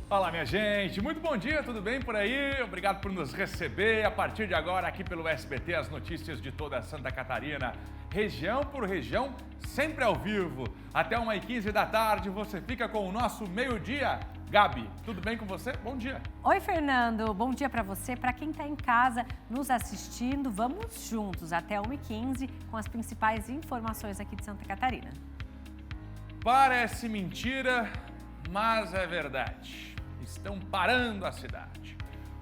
Olá, minha gente, muito bom dia, tudo bem por aí? Obrigado por nos receber. A partir de agora, aqui pelo SBT, as notícias de toda Santa Catarina, região por região, sempre ao vivo. Até 1h15 da tarde, você fica com o nosso meio-dia. Gabi, tudo bem com você? Bom dia. Oi, Fernando, bom dia para você. Para quem está em casa nos assistindo, vamos juntos até 1h15 com as principais informações aqui de Santa Catarina. Parece mentira, mas é verdade. Estão parando a cidade.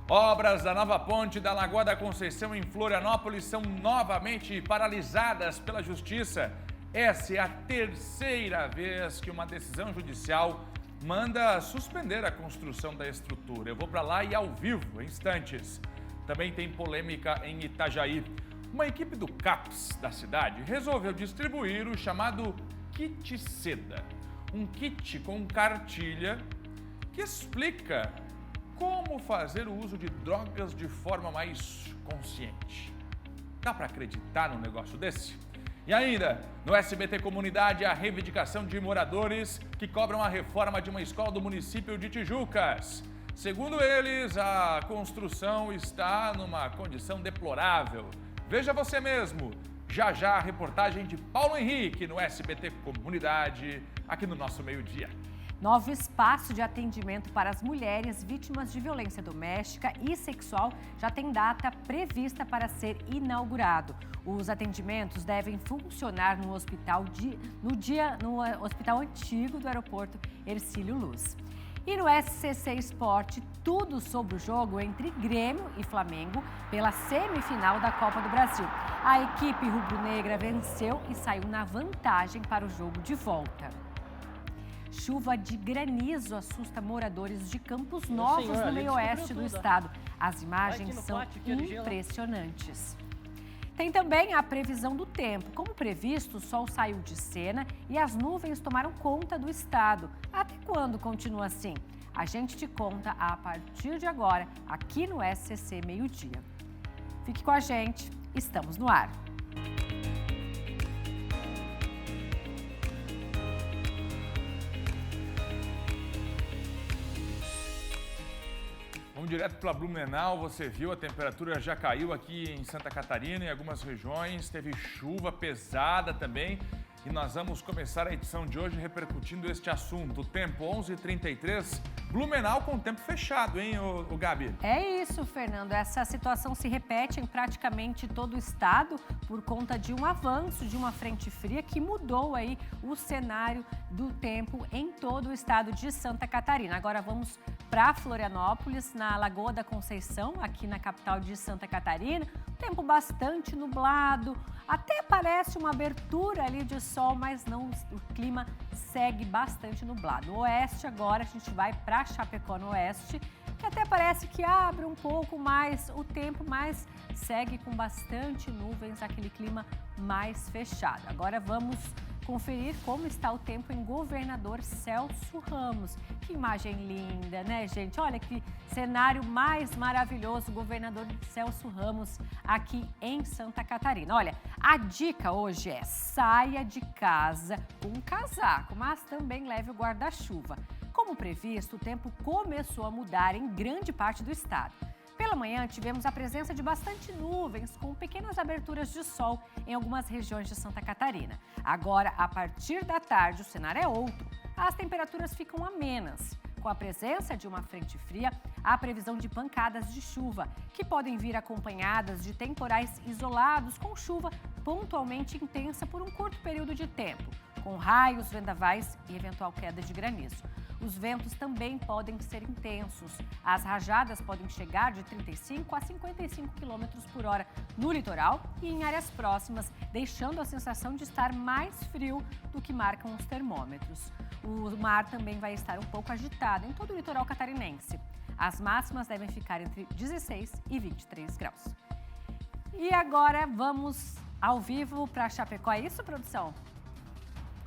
Obras da nova ponte da Lagoa da Conceição em Florianópolis são novamente paralisadas pela Justiça. Essa é a terceira vez que uma decisão judicial manda suspender a construção da estrutura. Eu vou para lá e ao vivo, em instantes. Também tem polêmica em Itajaí. Uma equipe do CAPS da cidade resolveu distribuir o chamado Kit Seda. Um kit com cartilha que explica como fazer o uso de drogas de forma mais consciente. Dá para acreditar num negócio desse? E ainda, no SBT Comunidade, a reivindicação de moradores que cobram a reforma de uma escola do município de Tijucas. Segundo eles, a construção está numa condição deplorável. Veja você mesmo. Já já a reportagem de Paulo Henrique no SBT Comunidade, aqui no nosso meio-dia. Novo espaço de atendimento para as mulheres vítimas de violência doméstica e sexual já tem data prevista para ser inaugurado. Os atendimentos devem funcionar no hospital antigo do aeroporto Hercílio Luz. E no SCC Esporte, tudo sobre o jogo entre Grêmio e Flamengo pela semifinal da Copa do Brasil. A equipe rubro-negra venceu e saiu na vantagem para o jogo de volta. Chuva de granizo assusta moradores de Campos Novos, no meio-oeste do estado. As imagens são impressionantes. Tem também a previsão do tempo. Como previsto, o sol saiu de cena e as nuvens tomaram conta do estado. Até quando continua assim? A gente te conta a partir de agora, aqui no SCC Meio-Dia. Fique com a gente, estamos no ar. Vamos direto para Blumenau, você viu, a temperatura já caiu aqui em Santa Catarina, em algumas regiões, teve chuva pesada também. E nós vamos começar a edição de hoje repercutindo este assunto. O tempo 11h33, Blumenau com o tempo fechado, hein, o Gabi? É isso, Fernando. Essa situação se repete em praticamente todo o estado por conta de um avanço de uma frente fria que mudou aí o cenário do tempo em todo o estado de Santa Catarina. Agora vamos para Florianópolis, na Lagoa da Conceição, aqui na capital de Santa Catarina. Tempo bastante nublado, até parece uma abertura ali de sol, mas não, o clima segue bastante nublado. No oeste agora a gente vai para Chapecó no oeste, que até parece que abre um pouco mais o tempo, mas segue com bastante nuvens, aquele clima mais fechado. Agora vamos conferir como está o tempo em Governador Celso Ramos. Que imagem linda, né, gente? Olha que cenário mais maravilhoso, Governador Celso Ramos aqui em Santa Catarina. Olha, a dica hoje é saia de casa com um casaco, mas também leve o guarda-chuva. Como previsto, o tempo começou a mudar em grande parte do estado. Pela manhã, tivemos a presença de bastante nuvens, com pequenas aberturas de sol em algumas regiões de Santa Catarina. Agora, a partir da tarde, o cenário é outro. As temperaturas ficam amenas. Com a presença de uma frente fria, há previsão de pancadas de chuva, que podem vir acompanhadas de temporais isolados com chuva pontualmente intensa por um curto período de tempo, com raios, vendavais e eventual queda de granizo. Os ventos também podem ser intensos. As rajadas podem chegar de 35 a 55 km por hora no litoral e em áreas próximas, deixando a sensação de estar mais frio do que marcam os termômetros. O mar também vai estar um pouco agitado em todo o litoral catarinense. As máximas devem ficar entre 16 e 23 graus. E agora vamos ao vivo para Chapecó. É isso, produção?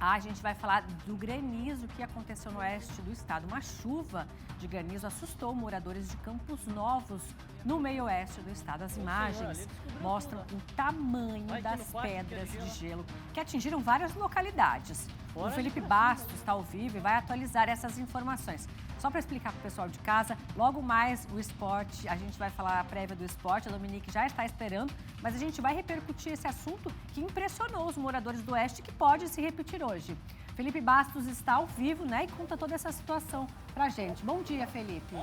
A gente vai falar do granizo que aconteceu no oeste do estado. Uma chuva de granizo assustou moradores de Campos Novos, no meio-oeste do estado. As imagens mostram o tamanho das pedras de gelo que atingiram várias localidades. O Felipe Bastos está ao vivo e vai atualizar essas informações. Só para explicar para o pessoal de casa, logo mais o esporte, a gente vai falar a prévia do esporte, a Dominique já está esperando, mas a gente vai repercutir esse assunto que impressionou os moradores do Oeste, que pode se repetir hoje. Felipe Bastos está ao vivo, né, e conta toda essa situação pra gente. Bom dia, Felipe.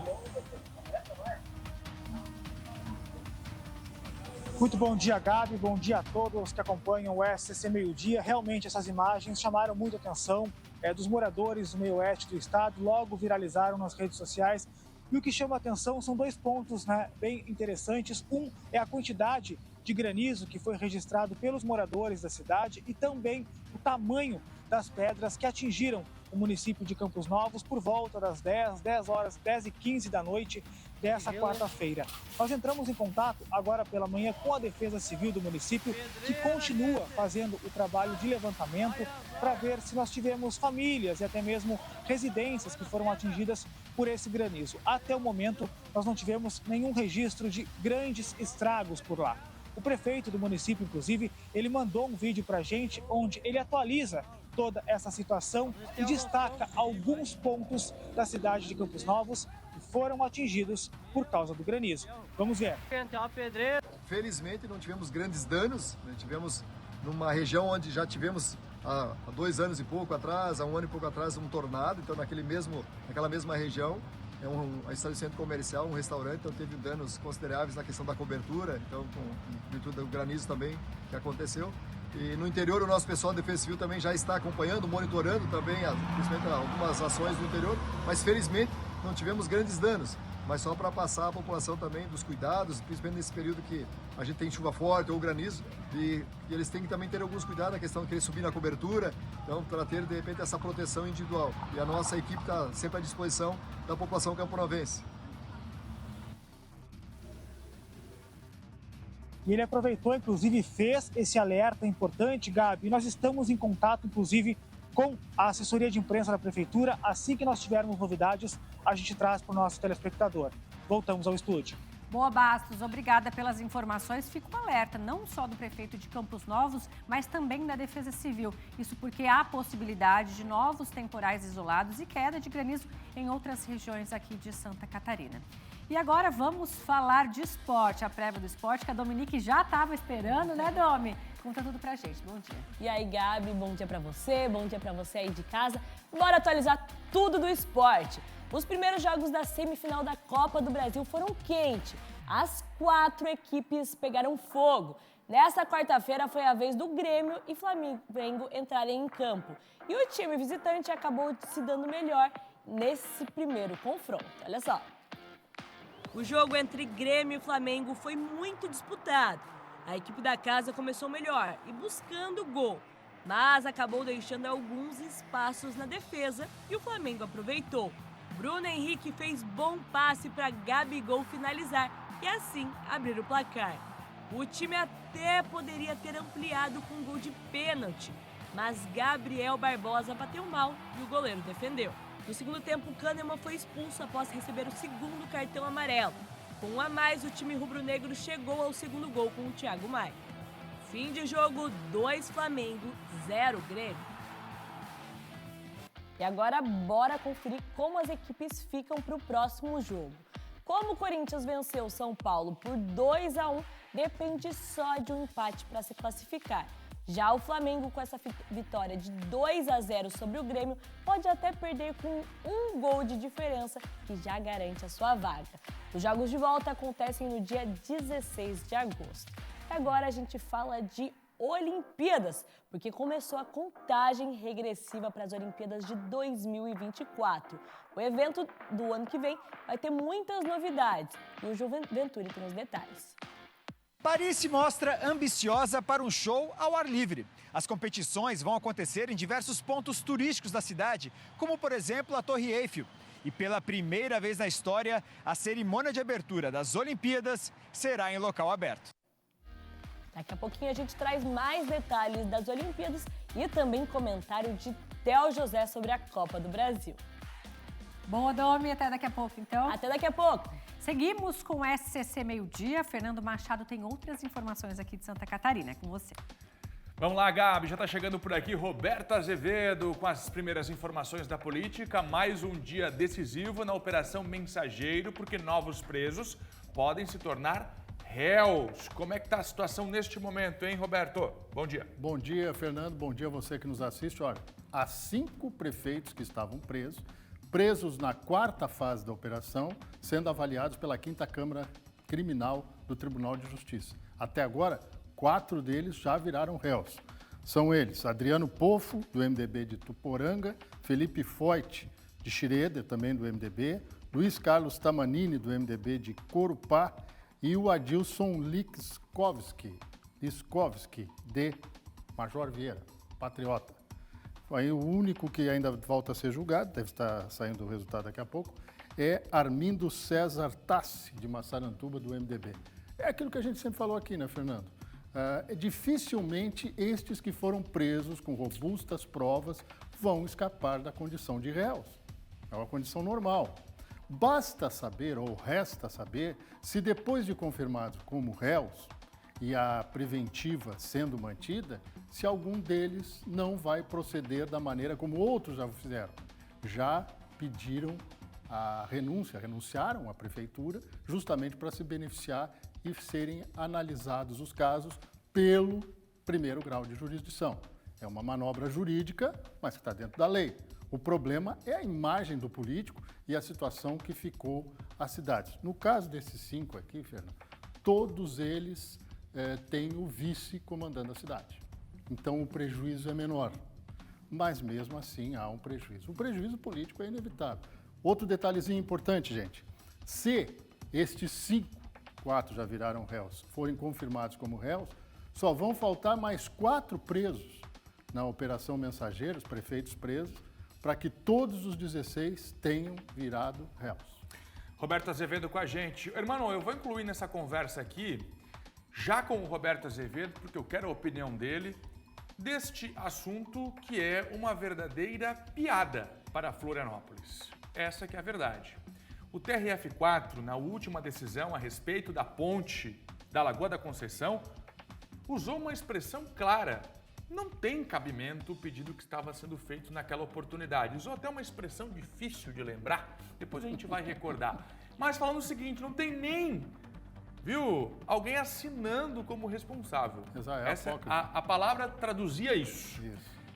Muito bom dia, Gabi. Bom dia a todos que acompanham o SCC Meio Dia. Realmente, essas imagens chamaram muita atenção dos moradores do meio oeste do estado, logo viralizaram nas redes sociais. E o que chama a atenção são dois pontos, né, bem interessantes. Um é a quantidade de granizo que foi registrado pelos moradores da cidade e também o tamanho das pedras que atingiram o município de Campos Novos por volta das 10h15 da noite dessa quarta-feira. Nós entramos em contato agora pela manhã com a Defesa Civil do município, que continua fazendo o trabalho de levantamento para ver se nós tivemos famílias e até mesmo residências que foram atingidas por esse granizo. Até o momento, nós não tivemos nenhum registro de grandes estragos por lá. O prefeito do município, inclusive, ele mandou um vídeo para a gente onde ele atualiza toda essa situação e destaca alguns pontos da cidade de Campos Novos que foram atingidos por causa do granizo. Vamos ver. Felizmente não tivemos grandes danos, né? Tivemos numa região onde já tivemos há 2 anos e pouco atrás, há 1 ano e pouco atrás, um tornado, então naquela mesma região. É um estabelecimento comercial, um restaurante, então teve danos consideráveis na questão da cobertura, então com virtude do granizo também que aconteceu. E no interior o nosso pessoal da Defesa Civil também já está acompanhando, monitorando também, principalmente algumas ações no interior, mas felizmente não tivemos grandes danos. Mas só para passar a população também dos cuidados, principalmente nesse período que a gente tem chuva forte ou granizo, e eles têm que também ter alguns cuidados na questão de querer subir na cobertura, então para ter de repente essa proteção individual. E a nossa equipe está sempre à disposição da população camponovense. E ele aproveitou, inclusive, e fez esse alerta importante, Gabi. Nós estamos em contato, inclusive, com a assessoria de imprensa da Prefeitura. Assim que nós tivermos novidades, a gente traz para o nosso telespectador. Voltamos ao estúdio. Boa, Bastos. Obrigada pelas informações. Fico alerta, não só do prefeito de Campos Novos, mas também da Defesa Civil. Isso porque há possibilidade de novos temporais isolados e queda de granizo em outras regiões aqui de Santa Catarina. E agora vamos falar de esporte, a prévia do esporte, que a Dominique já estava esperando, né, Domi? Conta tudo pra gente. Bom dia. E aí, Gabi, bom dia pra você aí de casa. Bora atualizar tudo do esporte. Os primeiros jogos da semifinal da Copa do Brasil foram quentes. As 4 equipes pegaram fogo. Nesta quarta-feira foi a vez do Grêmio e Flamengo entrarem em campo. E o time visitante acabou se dando melhor nesse primeiro confronto. Olha só. O jogo entre Grêmio e Flamengo foi muito disputado. A equipe da casa começou melhor e buscando o gol, mas acabou deixando alguns espaços na defesa e o Flamengo aproveitou. Bruno Henrique fez bom passe para Gabigol finalizar e assim abrir o placar. O time até poderia ter ampliado com um gol de pênalti, mas Gabriel Barbosa bateu mal e o goleiro defendeu. No segundo tempo, o Kahneman foi expulso após receber o segundo cartão amarelo. Com 1 a mais, o time rubro-negro chegou ao segundo gol com o Thiago Maia. Fim de jogo, 2 Flamengo, 0 Grêmio. E agora, bora conferir como as equipes ficam para o próximo jogo. Como o Corinthians venceu o São Paulo por 2 a 1, depende só de um empate para se classificar. Já o Flamengo, com essa vitória de 2 a 0 sobre o Grêmio, pode até perder com 1 gol de diferença, que já garante a sua vaga. Os jogos de volta acontecem no dia 16 de agosto. E agora a gente fala de Olimpíadas, porque começou a contagem regressiva para as Olimpíadas de 2024. O evento do ano que vem vai ter muitas novidades e o Ju Venturi tem os detalhes. Paris se mostra ambiciosa para um show ao ar livre. As competições vão acontecer em diversos pontos turísticos da cidade, como, por exemplo, a Torre Eiffel. E pela primeira vez na história, a cerimônia de abertura das Olimpíadas será em local aberto. Daqui a pouquinho a gente traz mais detalhes das Olimpíadas e também comentário de Theo José sobre a Copa do Brasil. Boa, Domi. Até daqui a pouco, então. Até daqui a pouco. Seguimos com o SCC Meio Dia. Fernando Machado tem outras informações aqui de Santa Catarina. É com você. Vamos lá, Gabi, já está chegando por aqui Roberta Azevedo com as primeiras informações da política. Mais um dia decisivo na Operação Mensageiro, porque novos presos podem se tornar réus. Como é que está a situação neste momento, hein, Roberto? Bom dia. Bom dia, Fernando. Bom dia a você que nos assiste. Olha, há 5 prefeitos que estavam presos na 4ª fase da operação, sendo avaliados pela 5ª Câmara Criminal do Tribunal de Justiça. Até agora, 4 deles já viraram réus. São eles, Adriano Pofo, do MDB de Tuporanga, Felipe Foit, de Xireda, também do MDB, Luiz Carlos Tamanini, do MDB de Corupá, e o Adilson Liskovski, de Major Vieira, patriota. Aí o único que ainda volta a ser julgado, deve estar saindo o resultado daqui a pouco, é Armindo César Tassi, de Massaranduba, do MDB. É aquilo que a gente sempre falou aqui, né, Fernando? Dificilmente estes que foram presos com robustas provas vão escapar da condição de réus. É uma condição normal. Basta saber, ou resta saber, se depois de confirmados como réus e a preventiva sendo mantida, se algum deles não vai proceder da maneira como outros já fizeram. Já pediram a renúncia, renunciaram à prefeitura, justamente para se beneficiar e serem analisados os casos pelo primeiro grau de jurisdição. É uma manobra jurídica, mas que está dentro da lei. O problema é a imagem do político e a situação que ficou a cidade. No caso desses 5 aqui, Fernando, todos eles têm o vice comandando a cidade. Então o prejuízo é menor, mas mesmo assim há um prejuízo. O prejuízo político é inevitável. Outro detalhezinho importante, gente. Se estes 4 já viraram réus, forem confirmados como réus, só vão faltar mais 4 presos na Operação Mensageiros, prefeitos presos, para que todos os 16 tenham virado réus. Roberto Azevedo com a gente. Irmão, eu vou incluir nessa conversa aqui, já com o Roberto Azevedo, porque eu quero a opinião dele, deste assunto que é uma verdadeira piada para Florianópolis. Essa que é a verdade. O TRF4, na última decisão a respeito da ponte da Lagoa da Conceição, usou uma expressão clara. Não tem cabimento o pedido que estava sendo feito naquela oportunidade. Usou até uma expressão difícil de lembrar, depois a gente vai recordar. Mas falando o seguinte, não tem nem, alguém assinando como responsável. A palavra traduzia isso.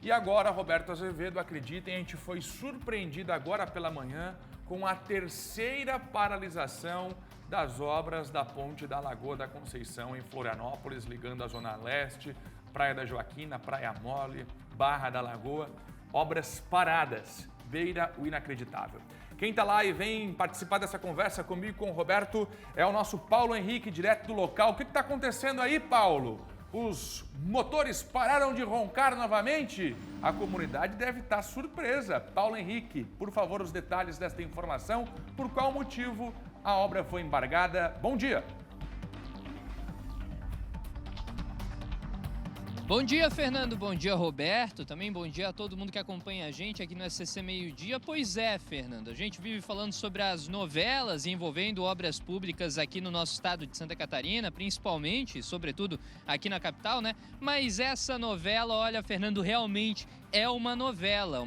E agora, Roberto Azevedo, acreditem, a gente foi surpreendido agora pela manhã com a 3ª paralisação das obras da ponte da Lagoa da Conceição em Florianópolis, ligando a Zona Leste, Praia da Joaquina, Praia Mole, Barra da Lagoa, obras paradas, beira o inacreditável. Quem está lá e vem participar dessa conversa comigo, com o Roberto, é o nosso Paulo Henrique, direto do local. O que está acontecendo aí, Paulo? Os motores pararam de roncar novamente? A comunidade deve estar surpresa. Paulo Henrique, por favor, os detalhes desta informação. Por qual motivo a obra foi embargada? Bom dia. Bom dia, Fernando. Bom dia, Roberto. Também bom dia a todo mundo que acompanha a gente aqui no SCC Meio Dia. Pois é, Fernando, a gente vive falando sobre as novelas envolvendo obras públicas aqui no nosso estado de Santa Catarina, principalmente, sobretudo aqui na capital, né? Mas essa novela, olha, Fernando, realmente é uma novela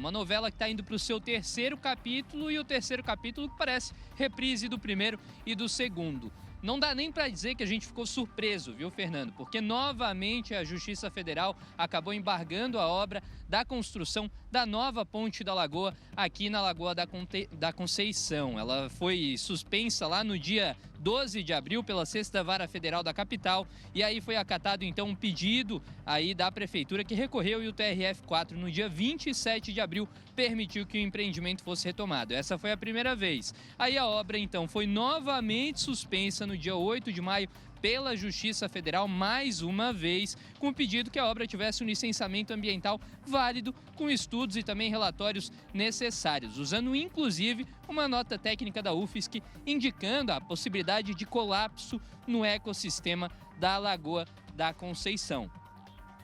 que está indo para o seu 3º capítulo, e o 3º capítulo que parece reprise do 1º e do 2º. Não dá nem para dizer que a gente ficou surpreso, viu, Fernando? Porque novamente a Justiça Federal acabou embargando a obra da construção da nova ponte da Lagoa aqui na Lagoa da Conceição. Ela foi suspensa lá no dia 12 de abril pela 6ª Vara Federal da capital, e aí foi acatado então um pedido aí da prefeitura que recorreu, e o TRF4 no dia 27 de abril permitiu que o empreendimento fosse retomado. Essa foi a primeira vez. Aí a obra então foi novamente suspensa no dia 8 de maio pela Justiça Federal, mais uma vez, com o pedido que a obra tivesse um licenciamento ambiental válido, com estudos e também relatórios necessários, usando inclusive uma nota técnica da UFSC indicando a possibilidade de colapso no ecossistema da Lagoa da Conceição.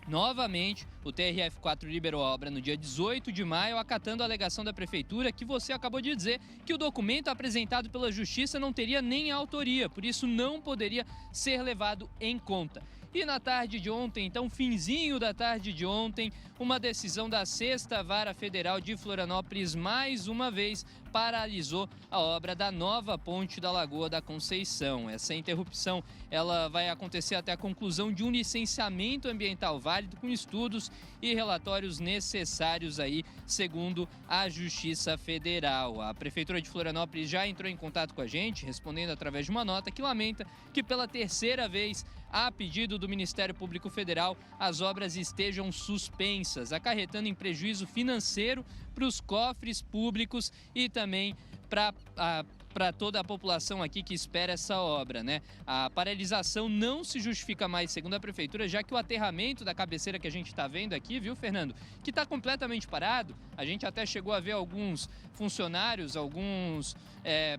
Novamente, o TRF4 liberou a obra no dia 18 de maio, acatando a alegação da Prefeitura que você acabou de dizer, que o documento apresentado pela Justiça não teria nem autoria, por isso não poderia ser levado em conta. E na tarde de ontem, então finzinho da tarde de ontem, uma decisão da 6ª Vara Federal de Florianópolis mais uma vez paralisou a obra da nova ponte da Lagoa da Conceição. Essa interrupção ela vai acontecer até a conclusão de um licenciamento ambiental válido com estudos e relatórios necessários aí, segundo a Justiça Federal. A Prefeitura de Florianópolis já entrou em contato com a gente, respondendo através de uma nota que lamenta que pela terceira vez, a pedido do Ministério Público Federal, as obras estejam suspensas, acarretando em prejuízo financeiro para os cofres públicos e também para toda a população aqui que espera essa obra, né? A paralisação não se justifica mais, segundo a Prefeitura, já que o aterramento da cabeceira que a gente está vendo aqui, viu, Fernando, que está completamente parado. A gente até chegou a ver alguns funcionários, alguns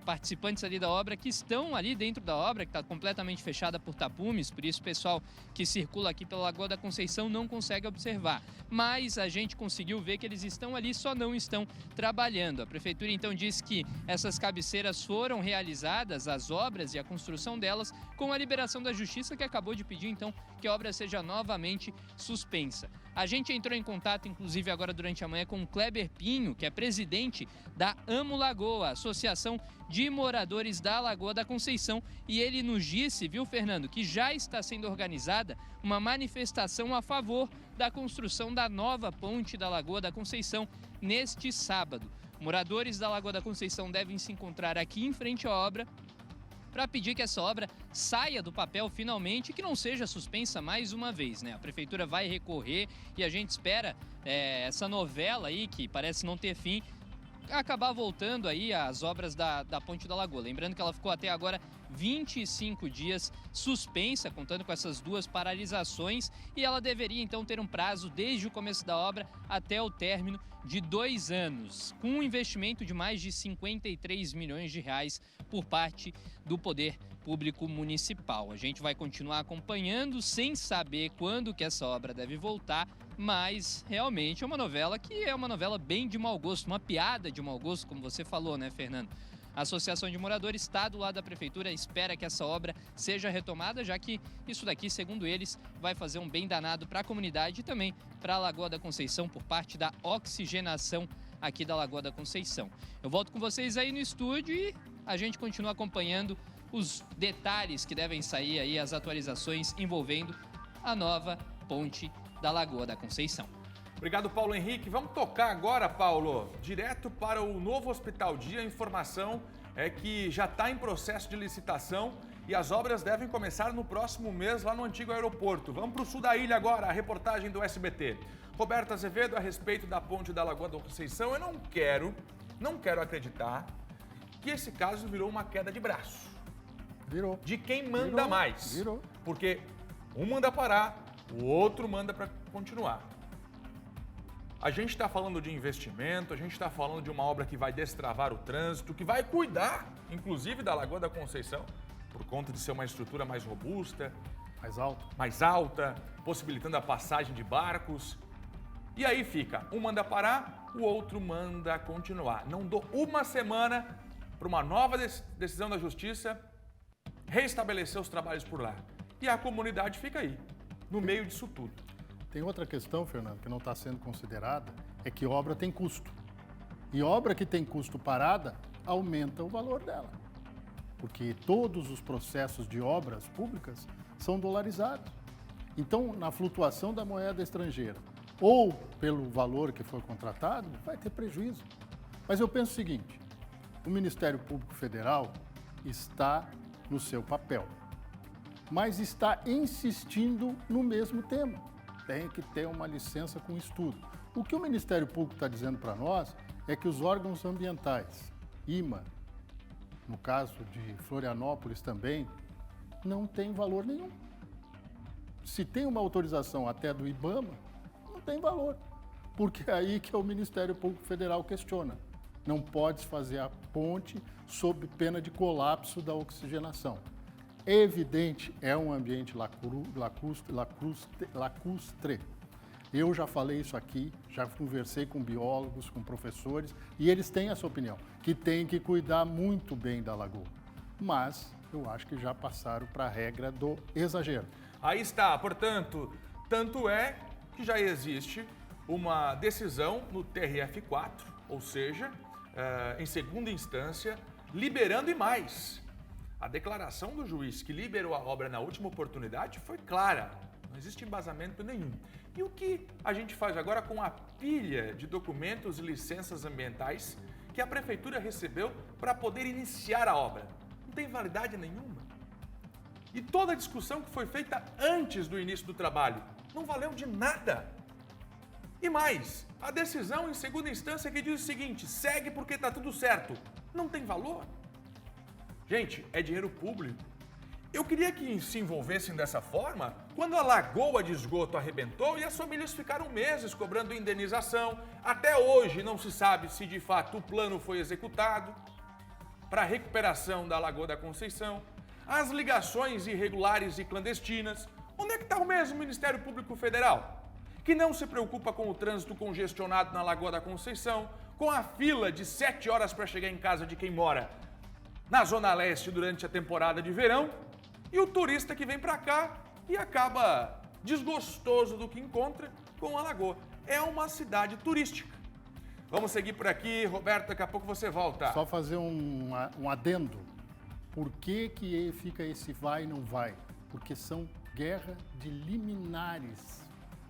participantes ali da obra que estão ali dentro da obra, que está completamente fechada por tapumes, por isso o pessoal que circula aqui pela Lagoa da Conceição não consegue observar. Mas a gente conseguiu ver que eles estão ali, só não estão trabalhando. A Prefeitura então diz que essas cabeceiras foram realizadas, as obras e a construção delas, com a liberação da Justiça, que acabou de pedir então que a obra seja novamente suspensa. A gente entrou em contato, inclusive agora durante a manhã, com o Kleber Pinho, que é presidente da Amo Lagoa, Associação de Moradores da Lagoa da Conceição, e ele nos disse, viu, Fernando, que já está sendo organizada uma manifestação a favor da construção da nova ponte da Lagoa da Conceição neste sábado. Moradores da Lagoa da Conceição devem se encontrar aqui em frente à obra para pedir que essa obra saia do papel finalmente e que não seja suspensa mais uma vez, né? A Prefeitura vai recorrer e a gente espera essa novela aí, que parece não ter fim, acabar voltando aí às obras da Ponte da Lagoa. Lembrando que ela ficou até agora 25 dias suspensa, contando com essas duas paralisações, e ela deveria então ter um prazo desde o começo da obra até o término de 2 anos, com um investimento de mais de 53 milhões de reais por parte do Poder Público Municipal. A gente vai continuar acompanhando sem saber quando que essa obra deve voltar, mas realmente é uma novela que é uma novela bem de mau gosto, uma piada de mau gosto, como você falou, né, Fernando? A Associação de Moradores está do lado da Prefeitura, espera que essa obra seja retomada, já que isso daqui, segundo eles, vai fazer um bem danado para a comunidade e também para a Lagoa da Conceição por parte da oxigenação aqui da Lagoa da Conceição. Eu volto com vocês aí no estúdio e a gente continua acompanhando os detalhes que devem sair aí, as atualizações envolvendo a nova ponte da Lagoa da Conceição. Obrigado, Paulo Henrique. Vamos tocar agora, Paulo, direto para o novo Hospital Dia. A informação é que já está em processo de licitação e as obras devem começar no próximo mês lá no antigo aeroporto. Vamos para o sul da ilha agora, a reportagem do SBT. Roberto Azevedo, a respeito da ponte da Lagoa da Conceição, eu não quero acreditar que esse caso virou uma queda de braço. Virou. De quem manda mais. Virou. Porque um manda parar, o outro manda para continuar. A gente está falando de investimento, a gente está falando de uma obra que vai destravar o trânsito, que vai cuidar, inclusive, da Lagoa da Conceição, por conta de ser uma estrutura mais robusta, mais alta, possibilitando a passagem de barcos. E aí fica, um manda parar, o outro manda continuar. Não dou uma semana para uma nova decisão da Justiça reestabelecer os trabalhos por lá. E a comunidade fica aí, no meio disso tudo. Tem outra questão, Fernando, que não está sendo considerada, é que obra tem custo. E obra que tem custo parada, aumenta o valor dela. Porque todos os processos de obras públicas são dolarizados. Então, na flutuação da moeda estrangeira, ou pelo valor que for contratado, vai ter prejuízo. Mas eu penso o seguinte, o Ministério Público Federal está no seu papel, mas está insistindo no mesmo tema. Tem que ter uma licença com estudo. O que o Ministério Público está dizendo para nós é que os órgãos ambientais, IMA, no caso de Florianópolis também, não tem valor nenhum. Se tem uma autorização até do IBAMA, não tem valor. Porque é aí que o Ministério Público Federal questiona. Não pode fazer a ponte sob pena de colapso da oxigenação. É evidente, é um ambiente lacustre. Eu já falei isso aqui, já conversei com biólogos, com professores, e eles têm essa opinião, que tem que cuidar muito bem da lagoa. Mas eu acho que já passaram para a regra do exagero. Aí está, portanto, tanto é que já existe uma decisão no TRF4, ou seja, em segunda instância, liberando e mais. A declaração do juiz que liberou a obra na última oportunidade foi clara, não existe embasamento nenhum. E o que a gente faz agora com a pilha de documentos e licenças ambientais que a prefeitura recebeu para poder iniciar a obra? Não tem validade nenhuma. E toda a discussão que foi feita antes do início do trabalho não valeu de nada. E mais, a decisão em segunda instância que diz o seguinte: segue porque está tudo certo, não tem valor. Gente, é dinheiro público. Eu queria que se envolvessem dessa forma quando a lagoa de esgoto arrebentou e as famílias ficaram meses cobrando indenização. Até hoje não se sabe se de fato o plano foi executado para a recuperação da Lagoa da Conceição. As ligações irregulares e clandestinas. Onde é que está o mesmo Ministério Público Federal, que não se preocupa com o trânsito congestionado na Lagoa da Conceição, com a fila de 7 horas para chegar em casa de quem mora na Zona Leste durante a temporada de verão, e o turista que vem para cá e acaba desgostoso do que encontra com a Lagoa. É uma cidade turística. Vamos seguir por aqui, Roberto, daqui a pouco você volta. Só fazer um adendo. Por que fica esse vai e não vai? Porque são guerra de liminares.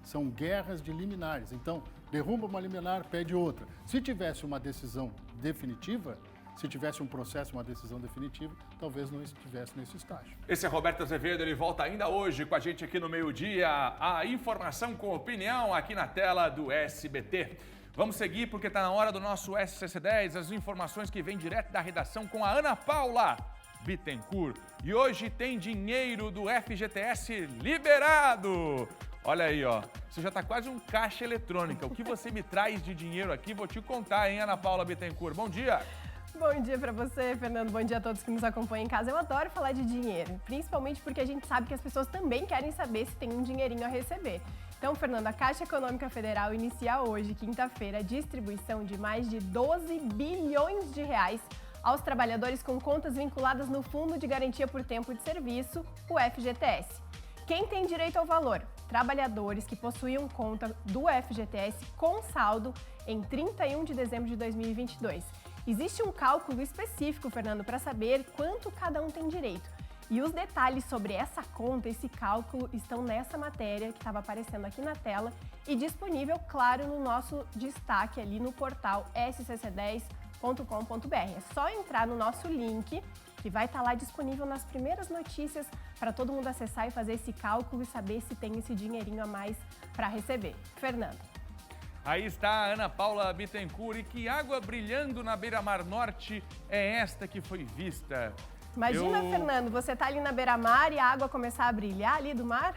São guerras de liminares. Então, derruba uma liminar, pede outra. Se tivesse uma decisão definitiva, se tivesse um processo, uma decisão definitiva, talvez não estivesse nesse estágio. Esse é Roberto Azevedo, ele volta ainda hoje com a gente aqui no meio-dia. A informação com opinião aqui na tela do SBT. Vamos seguir porque está na hora do nosso SCC10, as informações que vêm direto da redação com a Ana Paula Bittencourt. E hoje tem dinheiro do FGTS liberado. Olha aí, ó. Você já está quase um caixa eletrônica. O que você me traz de dinheiro aqui, vou te contar, hein, Ana Paula Bittencourt. Bom dia. Bom dia para você, Fernando. Bom dia a todos que nos acompanham em casa. Eu adoro falar de dinheiro, principalmente porque a gente sabe que as pessoas também querem saber se tem um dinheirinho a receber. Então, Fernando, a Caixa Econômica Federal inicia hoje, quinta-feira, a distribuição de mais de 12 bilhões de reais aos trabalhadores com contas vinculadas no Fundo de Garantia por Tempo de Serviço, o FGTS. Quem tem direito ao valor? Trabalhadores que possuíam conta do FGTS com saldo em 31 de dezembro de 2022. Existe um cálculo específico, Fernando, para saber quanto cada um tem direito. E os detalhes sobre essa conta, esse cálculo, estão nessa matéria que estava aparecendo aqui na tela e disponível, claro, no nosso destaque ali no portal scc10.com.br. É só entrar no nosso link, que vai estar lá disponível nas primeiras notícias para todo mundo acessar e fazer esse cálculo e saber se tem esse dinheirinho a mais para receber. Fernando. Aí está a Ana Paula Bittencourt. E que água brilhando na beira-mar norte é esta que foi vista? Imagina, Fernando, você tá ali na beira-mar e a água começar a brilhar ali do mar?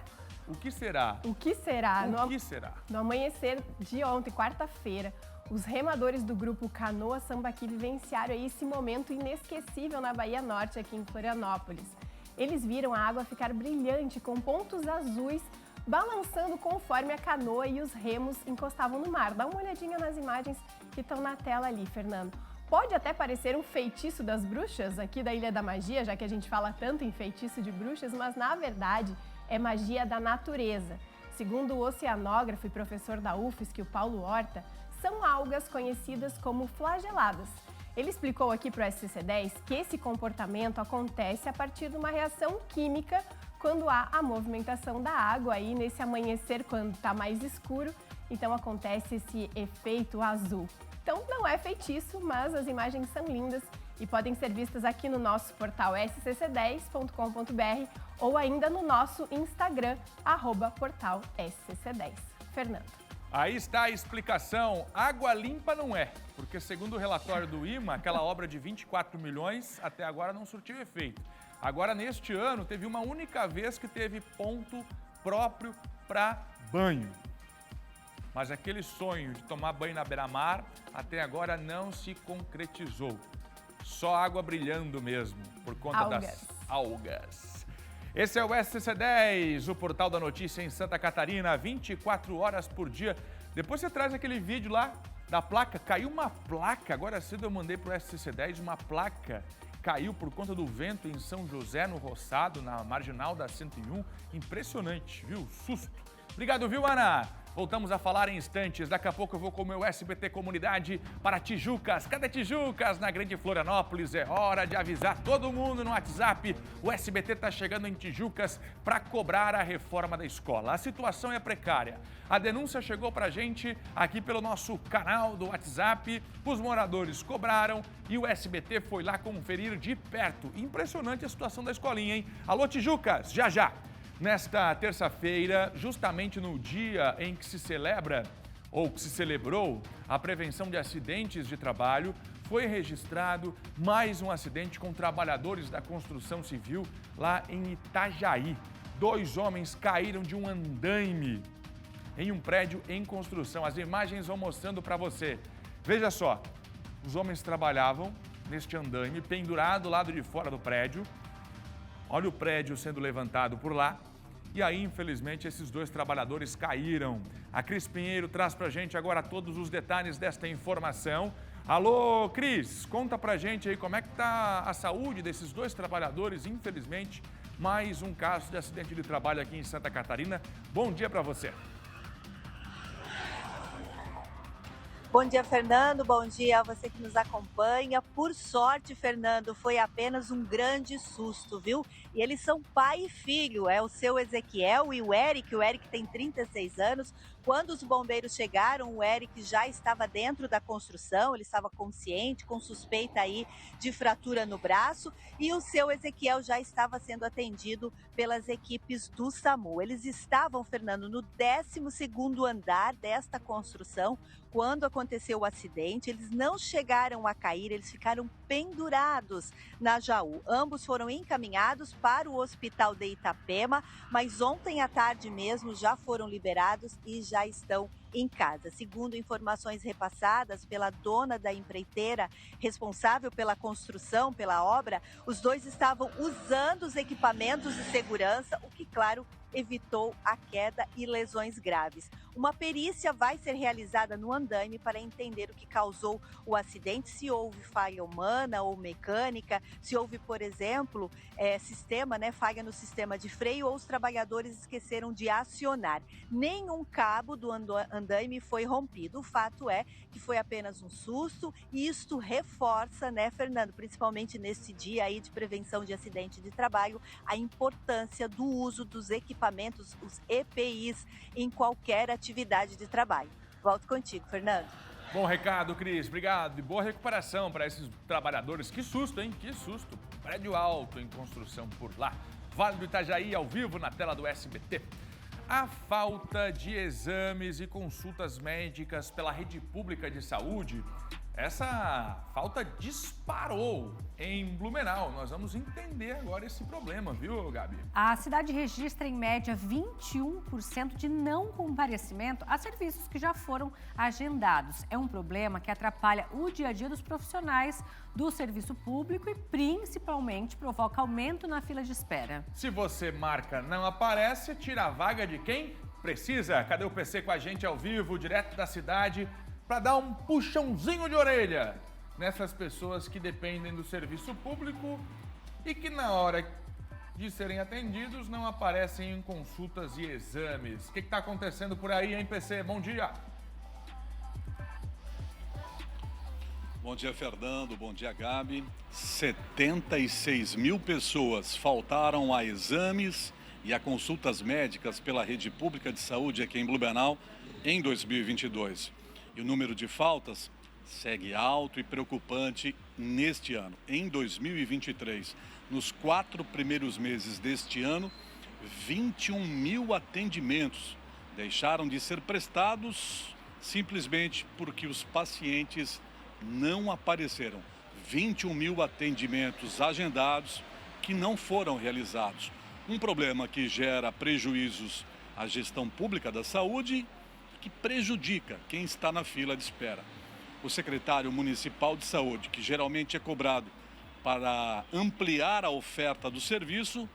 O que será? O que será? O que será? No amanhecer de ontem, quarta-feira, os remadores do grupo Canoa Sambaqui vivenciaram aí esse momento inesquecível na Bahia Norte, aqui em Florianópolis. Eles viram a água ficar brilhante, com pontos azuis, balançando conforme a canoa e os remos encostavam no mar. Dá uma olhadinha nas imagens que estão na tela ali, Fernando. Pode até parecer um feitiço das bruxas aqui da Ilha da Magia, já que a gente fala tanto em feitiço de bruxas, mas na verdade é magia da natureza. Segundo o oceanógrafo e professor da UFSC, o Paulo Horta, são algas conhecidas como flageladas. Ele explicou aqui para o SCC10 que esse comportamento acontece a partir de uma reação química quando há a movimentação da água aí nesse amanhecer, quando está mais escuro, então acontece esse efeito azul. Então não é feitiço, mas as imagens são lindas e podem ser vistas aqui no nosso portal scc10.com.br ou ainda no nosso Instagram, @portalscc10. Fernando. Aí está a explicação. Água limpa não é, porque segundo o relatório do IMA, aquela obra de 24 milhões até agora não surtiu efeito. Agora, neste ano, teve uma única vez que teve ponto próprio para banho. Mas aquele sonho de tomar banho na beira-mar até agora não se concretizou. Só água brilhando mesmo, por conta das algas. Esse é o SCC10, o portal da notícia em Santa Catarina, 24 horas por dia. Depois você traz aquele vídeo lá da placa. Caiu uma placa, agora cedo eu mandei para o SCC10 uma placa caiu por conta do vento em São José, no Roçado, na marginal da 101. Impressionante, viu? Susto. Obrigado, viu, Ana? Voltamos a falar em instantes. Daqui a pouco eu vou com o meu SBT Comunidade para Tijucas. Cadê Tijucas? Na Grande Florianópolis. É hora de avisar todo mundo no WhatsApp. O SBT está chegando em Tijucas para cobrar a reforma da escola. A situação é precária. A denúncia chegou para a gente aqui pelo nosso canal do WhatsApp. Os moradores cobraram e o SBT foi lá conferir de perto. Impressionante a situação da escolinha, hein? Alô, Tijucas, já já. Nesta terça-feira, justamente no dia em que se celebra, ou que se celebrou, a prevenção de acidentes de trabalho, foi registrado mais um acidente com trabalhadores da construção civil lá em Itajaí. 2 homens caíram de um andaime em um prédio em construção. As imagens vão mostrando para você. Veja só, os homens trabalhavam neste andaime, pendurado do lado de fora do prédio. Olha o prédio sendo levantado por lá. E aí, infelizmente, esses 2 trabalhadores caíram. A Cris Pinheiro traz pra gente agora todos os detalhes desta informação. Alô, Cris, conta pra gente aí como é que tá a saúde desses 2 trabalhadores. Infelizmente, mais um caso de acidente de trabalho aqui em Santa Catarina. Bom dia pra você. Bom dia, Fernando. Bom dia a você que nos acompanha. Por sorte, Fernando, foi apenas um grande susto, viu? E eles são pai e filho, é o seu Ezequiel e o Eric. O Eric tem 36 anos. Quando os bombeiros chegaram, o Eric já estava dentro da construção, ele estava consciente, com suspeita aí de fratura no braço, e o seu Ezequiel já estava sendo atendido pelas equipes do SAMU. Eles estavam, Fernando, no 12º andar desta construção quando aconteceu o acidente. Eles não chegaram a cair, eles ficaram pendurados na Jaú. Ambos foram encaminhados para o hospital de Itapema, mas ontem à tarde mesmo já foram liberados e já estão em casa. Segundo informações repassadas pela dona da empreiteira responsável pela construção, pela obra, os 2 estavam usando os equipamentos de segurança, o que, claro, evitou a queda e lesões graves. Uma perícia vai ser realizada no andaime para entender o que causou o acidente, se houve falha humana ou mecânica, se houve, por exemplo, falha no sistema de freio ou os trabalhadores esqueceram de acionar. Nenhum cabo do andaime foi rompido. O fato é que foi apenas um susto e isto reforça, né, Fernando, principalmente nesse dia aí de prevenção de acidente de trabalho, a importância do uso dos equipamentos, os EPIs, em qualquer atividade de trabalho. Volto contigo, Fernando. Bom recado, Cris. Obrigado. E boa recuperação para esses trabalhadores. Que susto, hein? Que susto. Prédio alto em construção por lá. Vale do Itajaí, ao vivo, na tela do SBT. A falta de exames e consultas médicas pela rede pública de saúde, essa falta disparou em Blumenau. Nós vamos entender agora esse problema, viu, Gabi? A cidade registra, em média, 21% de não comparecimento a serviços que já foram agendados. É um problema que atrapalha o dia a dia dos profissionais do serviço público e, principalmente, provoca aumento na fila de espera. Se você marca não aparece, tira a vaga de quem precisa. Cadê o PC com a gente ao vivo, direto da cidade, para dar um puxãozinho de orelha nessas pessoas que dependem do serviço público e que na hora de serem atendidos não aparecem em consultas e exames. O que está acontecendo por aí, hein, PC? Bom dia! Bom dia, Fernando. Bom dia, Gabi. 76 mil pessoas faltaram a exames e a consultas médicas pela rede pública de saúde aqui em Blumenau em 2022. E o número de faltas segue alto e preocupante neste ano. Em 2023, nos 4 primeiros meses deste ano, 21 mil atendimentos deixaram de ser prestados simplesmente porque os pacientes não apareceram. 21 mil atendimentos agendados que não foram realizados. Um problema que gera prejuízos à gestão pública da saúde, que prejudica quem está na fila de espera. O secretário municipal de saúde, que geralmente é cobrado para ampliar a oferta do serviço,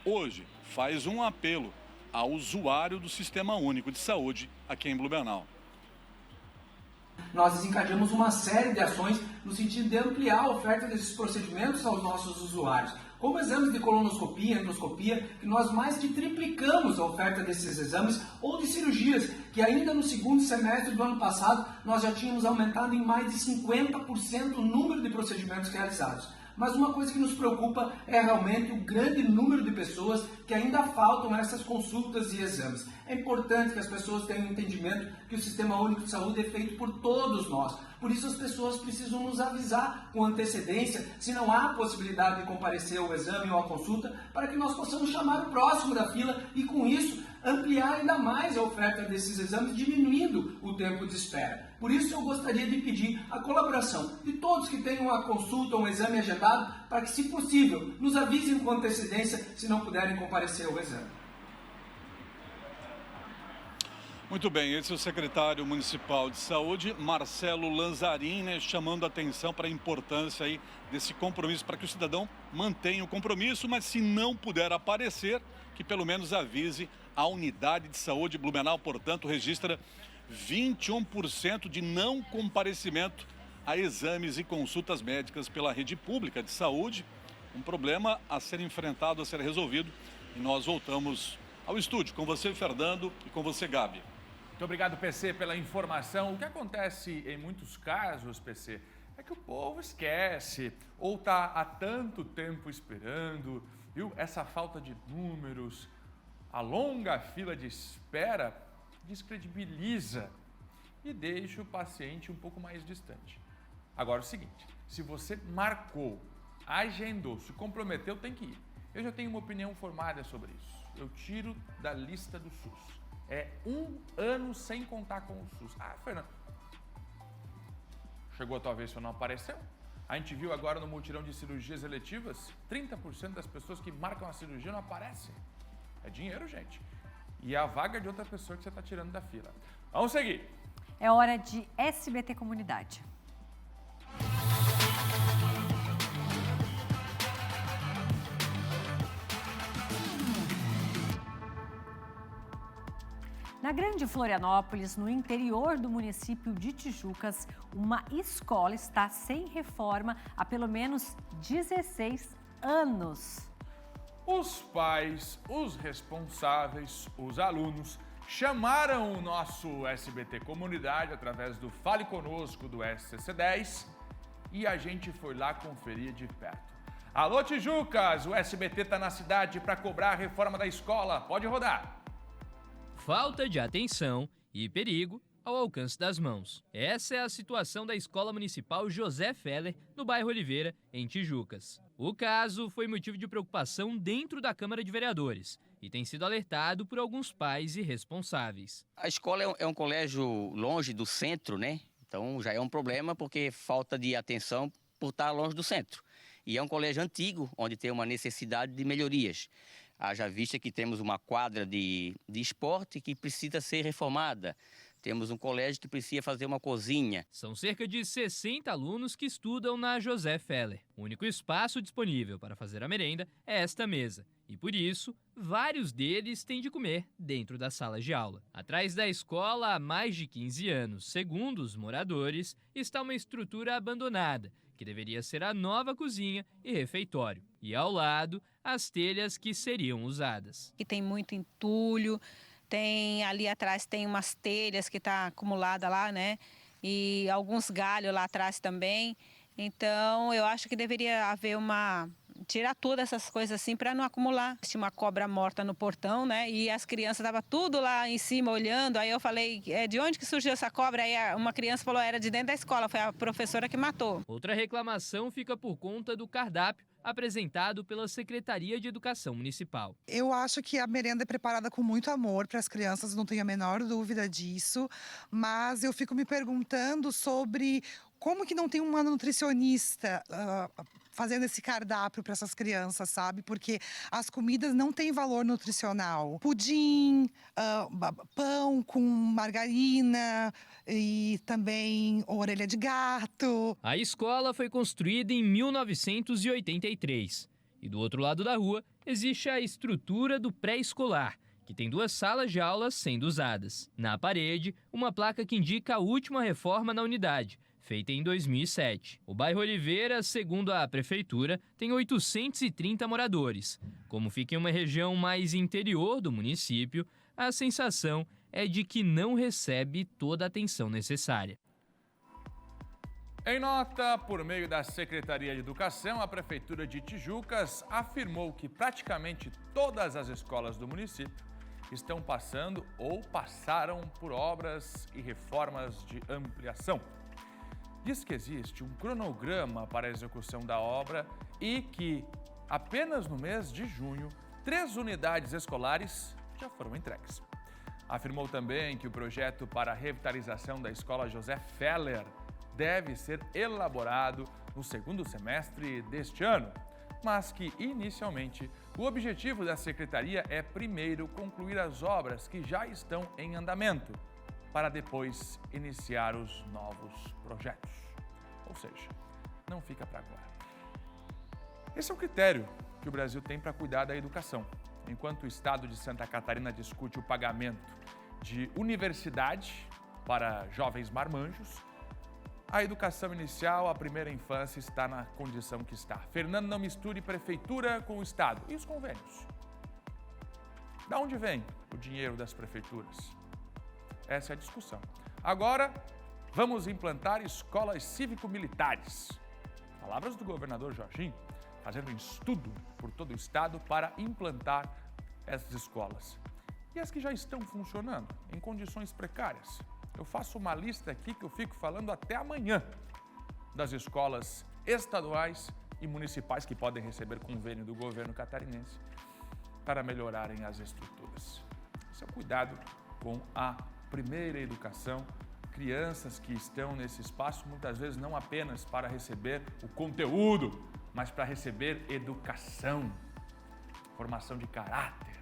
hoje faz um apelo ao usuário do Sistema Único de Saúde aqui em Blumenau. Nós desencadeamos uma série de ações no sentido de ampliar a oferta desses procedimentos aos nossos usuários. Como exames de colonoscopia, endoscopia, que nós mais que triplicamos a oferta desses exames, ou de cirurgias, que ainda no segundo semestre do ano passado nós já tínhamos aumentado em mais de 50% o número de procedimentos realizados. Mas uma coisa que nos preocupa é realmente o grande número de pessoas que ainda faltam essas consultas e exames. É importante que as pessoas tenham entendimento que o Sistema Único de Saúde é feito por todos nós. Por isso as pessoas precisam nos avisar com antecedência se não há possibilidade de comparecer ao exame ou à consulta, para que nós possamos chamar o próximo da fila e com isso ampliar ainda mais a oferta desses exames, diminuindo o tempo de espera. Por isso eu gostaria de pedir a colaboração de todos que tenham uma consulta ou um exame agendado, para que, se possível, nos avisem com antecedência se não puderem comparecer ao exame. Muito bem, esse é o secretário municipal de saúde, Marcelo Lanzarin, né, chamando a atenção para a importância aí desse compromisso, para que o cidadão mantenha o compromisso, mas se não puder aparecer, que pelo menos avise a unidade de saúde. Blumenau, portanto, registra 21% de não comparecimento a exames e consultas médicas pela rede pública de saúde. Um problema a ser enfrentado, a ser resolvido. E nós voltamos ao estúdio com você, Fernando, e com você, Gabi. Muito obrigado, PC, pela informação. O que acontece em muitos casos, PC, é que o povo esquece ou está há tanto tempo esperando, viu? Essa falta de números, a longa fila de espera descredibiliza e deixa o paciente um pouco mais distante. Agora é o seguinte, se você marcou, agendou, se comprometeu, tem que ir. Eu já tenho uma opinião formada sobre isso. Eu tiro da lista do SUS. É 1 ano sem contar com o SUS. Ah, Fernando, chegou a tua vez, você não apareceu? A gente viu agora no mutirão de cirurgias eletivas, 30% das pessoas que marcam a cirurgia não aparecem. É dinheiro, gente. E é a vaga de outra pessoa que você está tirando da fila. Vamos seguir. É hora de SBT Comunidade. Na Grande Florianópolis, no interior do município de Tijucas, uma escola está sem reforma há pelo menos 16 anos. Os pais, os responsáveis, os alunos chamaram o nosso SBT Comunidade através do Fale Conosco do SCC10 e a gente foi lá conferir de perto. Alô, Tijucas, o SBT está na cidade para cobrar a reforma da escola. Pode rodar. Falta de atenção e perigo ao alcance das mãos. Essa é a situação da Escola Municipal José Feller, no bairro Oliveira, em Tijucas. O caso foi motivo de preocupação dentro da Câmara de Vereadores e tem sido alertado por alguns pais e responsáveis. A escola é um colégio longe do centro, né? Então já é um problema porque falta de atenção por estar longe do centro. E é um colégio antigo, onde tem uma necessidade de melhorias. Haja vista que temos uma quadra de esporte que precisa ser reformada. Temos um colégio que precisa fazer uma cozinha. São cerca de 60 alunos que estudam na José Feller. O único espaço disponível para fazer a merenda é esta mesa. E por isso, vários deles têm de comer dentro da sala de aula. Atrás da escola, há mais de 15 anos, segundo os moradores, está uma estrutura abandonada, que deveria ser a nova cozinha e refeitório. E ao lado, as telhas que seriam usadas. E tem muito entulho, tem ali atrás tem umas telhas que tá acumulada lá, né? E alguns galhos lá atrás também. Então, eu acho que deveria haver tirar todas essas coisas assim para não acumular. Tinha uma cobra morta no portão, né? E as crianças estavam tudo lá em cima olhando. Aí eu falei, de onde que surgiu essa cobra? Aí uma criança falou, era de dentro da escola, foi a professora que matou. Outra reclamação fica por conta do cardápio apresentado pela Secretaria de Educação Municipal. Eu acho que a merenda é preparada com muito amor para as crianças, não tenho a menor dúvida disso, mas eu fico me perguntando sobre como que não tem uma nutricionista fazendo esse cardápio para essas crianças, sabe? Porque as comidas não têm valor nutricional. Pudim, pão com margarina e também orelha de gato. A escola foi construída em 1983 e do outro lado da rua existe a estrutura do pré-escolar, que tem 2 salas de aulas sendo usadas. Na parede, uma placa que indica a última reforma na unidade, feita em 2007. O bairro Oliveira, segundo a prefeitura, tem 830 moradores. Como fica em uma região mais interior do município, a sensação é de que não recebe toda a atenção necessária. Em nota, por meio da Secretaria de Educação, a Prefeitura de Tijucas afirmou que praticamente todas as escolas do município estão passando ou passaram por obras e reformas de ampliação. Diz que existe um cronograma para a execução da obra e que, apenas no mês de junho, 3 unidades escolares já foram entregues. Afirmou também que o projeto para a revitalização da Escola José Feller deve ser elaborado no 2º semestre deste ano, mas que, inicialmente, o objetivo da Secretaria é primeiro concluir as obras que já estão em andamento, para depois iniciar os novos projetos. Ou seja, não fica para agora. Esse é o critério que o Brasil tem para cuidar da educação. Enquanto o Estado de Santa Catarina discute o pagamento de universidade para jovens marmanjos, a educação inicial, a primeira infância, está na condição que está. Fernando, não misture prefeitura com o Estado. E os convênios? Da onde vem o dinheiro das prefeituras? Essa é a discussão. Agora, vamos implantar escolas cívico-militares. Palavras do governador Jorginho, fazendo um estudo por todo o estado para implantar essas escolas. E as que já estão funcionando, em condições precárias. Eu faço uma lista aqui que eu fico falando até amanhã das escolas estaduais e municipais que podem receber convênio do governo catarinense para melhorarem as estruturas. Esse é o cuidado com a primeira educação. Crianças que estão nesse espaço, muitas vezes não apenas para receber o conteúdo, mas para receber educação, formação de caráter,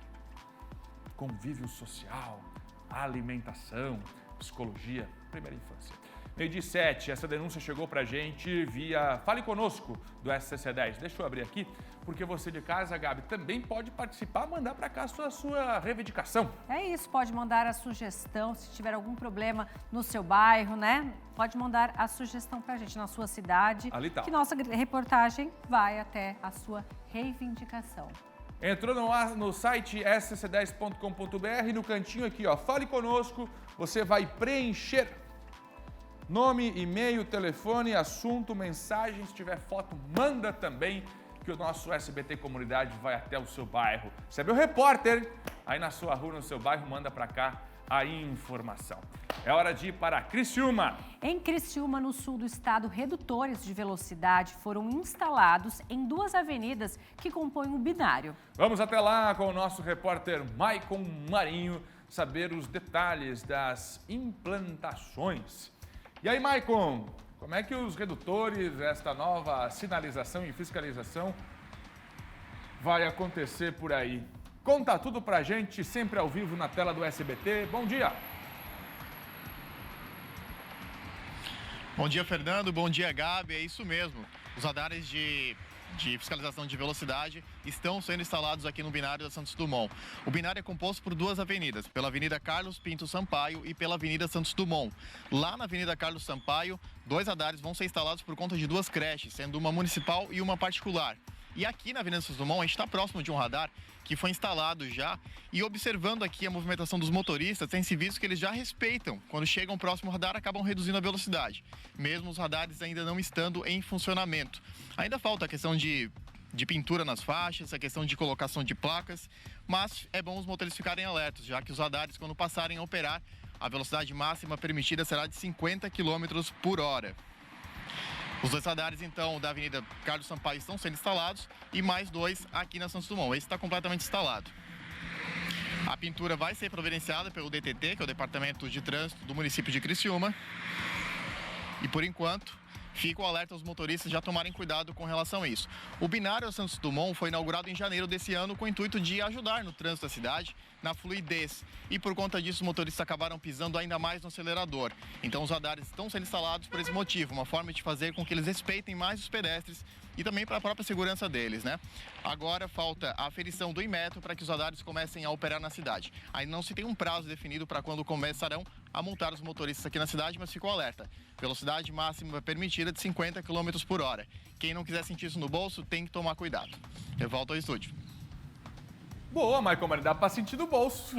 convívio social, alimentação, psicologia, primeira infância. 12h07, essa denúncia chegou pra gente via Fale Conosco do SCC10. Deixa eu abrir aqui, porque você de casa, Gabi, também pode participar, mandar para cá a sua reivindicação. É isso, pode mandar a sugestão, se tiver algum problema no seu bairro, né? Pode mandar a sugestão pra gente na sua cidade, Ali tá. Que nossa reportagem vai até a sua reivindicação. Entrou no site scc10.com.br, no cantinho aqui, ó, Fale Conosco, você vai preencher nome, e-mail, telefone, assunto, mensagem, se tiver foto, manda também, que o nosso SBT Comunidade vai até o seu bairro. Você é meu repórter, aí na sua rua, no seu bairro, manda pra cá a informação. É hora de ir para Criciúma. Em Criciúma, no sul do estado, redutores de velocidade foram instalados em 2 avenidas que compõem o binário. Vamos até lá com o nosso repórter Maicon Marinho saber os detalhes das implantações. E aí, Maicon, como é que os redutores, esta nova sinalização e fiscalização vai acontecer por aí? Conta tudo pra gente, sempre ao vivo na tela do SBT. Bom dia! Bom dia, Fernando. Bom dia, Gabi. É isso mesmo. Os radares de fiscalização de velocidade estão sendo instalados aqui no binário da Santos Dumont. O binário é composto por 2 avenidas, pela Avenida Carlos Pinto Sampaio e pela Avenida Santos Dumont. Lá na Avenida Carlos Sampaio, 2 radares vão ser instalados por conta de 2 creches, sendo uma municipal e uma particular. E aqui na Avenida Santos Dumont, a gente está próximo de um radar que foi instalado já, e observando aqui a movimentação dos motoristas, tem-se visto que eles já respeitam. Quando chegam ao próximo radar, acabam reduzindo a velocidade, mesmo os radares ainda não estando em funcionamento. Ainda falta a questão de pintura nas faixas, a questão de colocação de placas, mas é bom os motoristas ficarem alertos, já que os radares, quando passarem a operar, a velocidade máxima permitida será de 50 km por hora. Os 2 radares, então, da Avenida Carlos Sampaio estão sendo instalados e mais 2 aqui na Santos Dumont. Esse está completamente instalado. A pintura vai ser providenciada pelo DTT, que é o Departamento de Trânsito do município de Criciúma. E, por enquanto, fica o alerta aos motoristas já tomarem cuidado com relação a isso. O binário Santos Dumont foi inaugurado em janeiro desse ano com o intuito de ajudar no trânsito da cidade, na fluidez. E por conta disso, os motoristas acabaram pisando ainda mais no acelerador. Então os radares estão sendo instalados por esse motivo, uma forma de fazer com que eles respeitem mais os pedestres e também para a própria segurança deles, né? Agora falta a aferição do Inmetro para que os radares comecem a operar na cidade. Aí não se tem um prazo definido para quando começarão a multar os motoristas aqui na cidade, mas ficou alerta. Velocidade máxima permitida de 50 km por hora. Quem não quiser sentir isso no bolso, tem que tomar cuidado. Eu volto ao estúdio. Boa, Michael Marinho, dá pra sentir no bolso.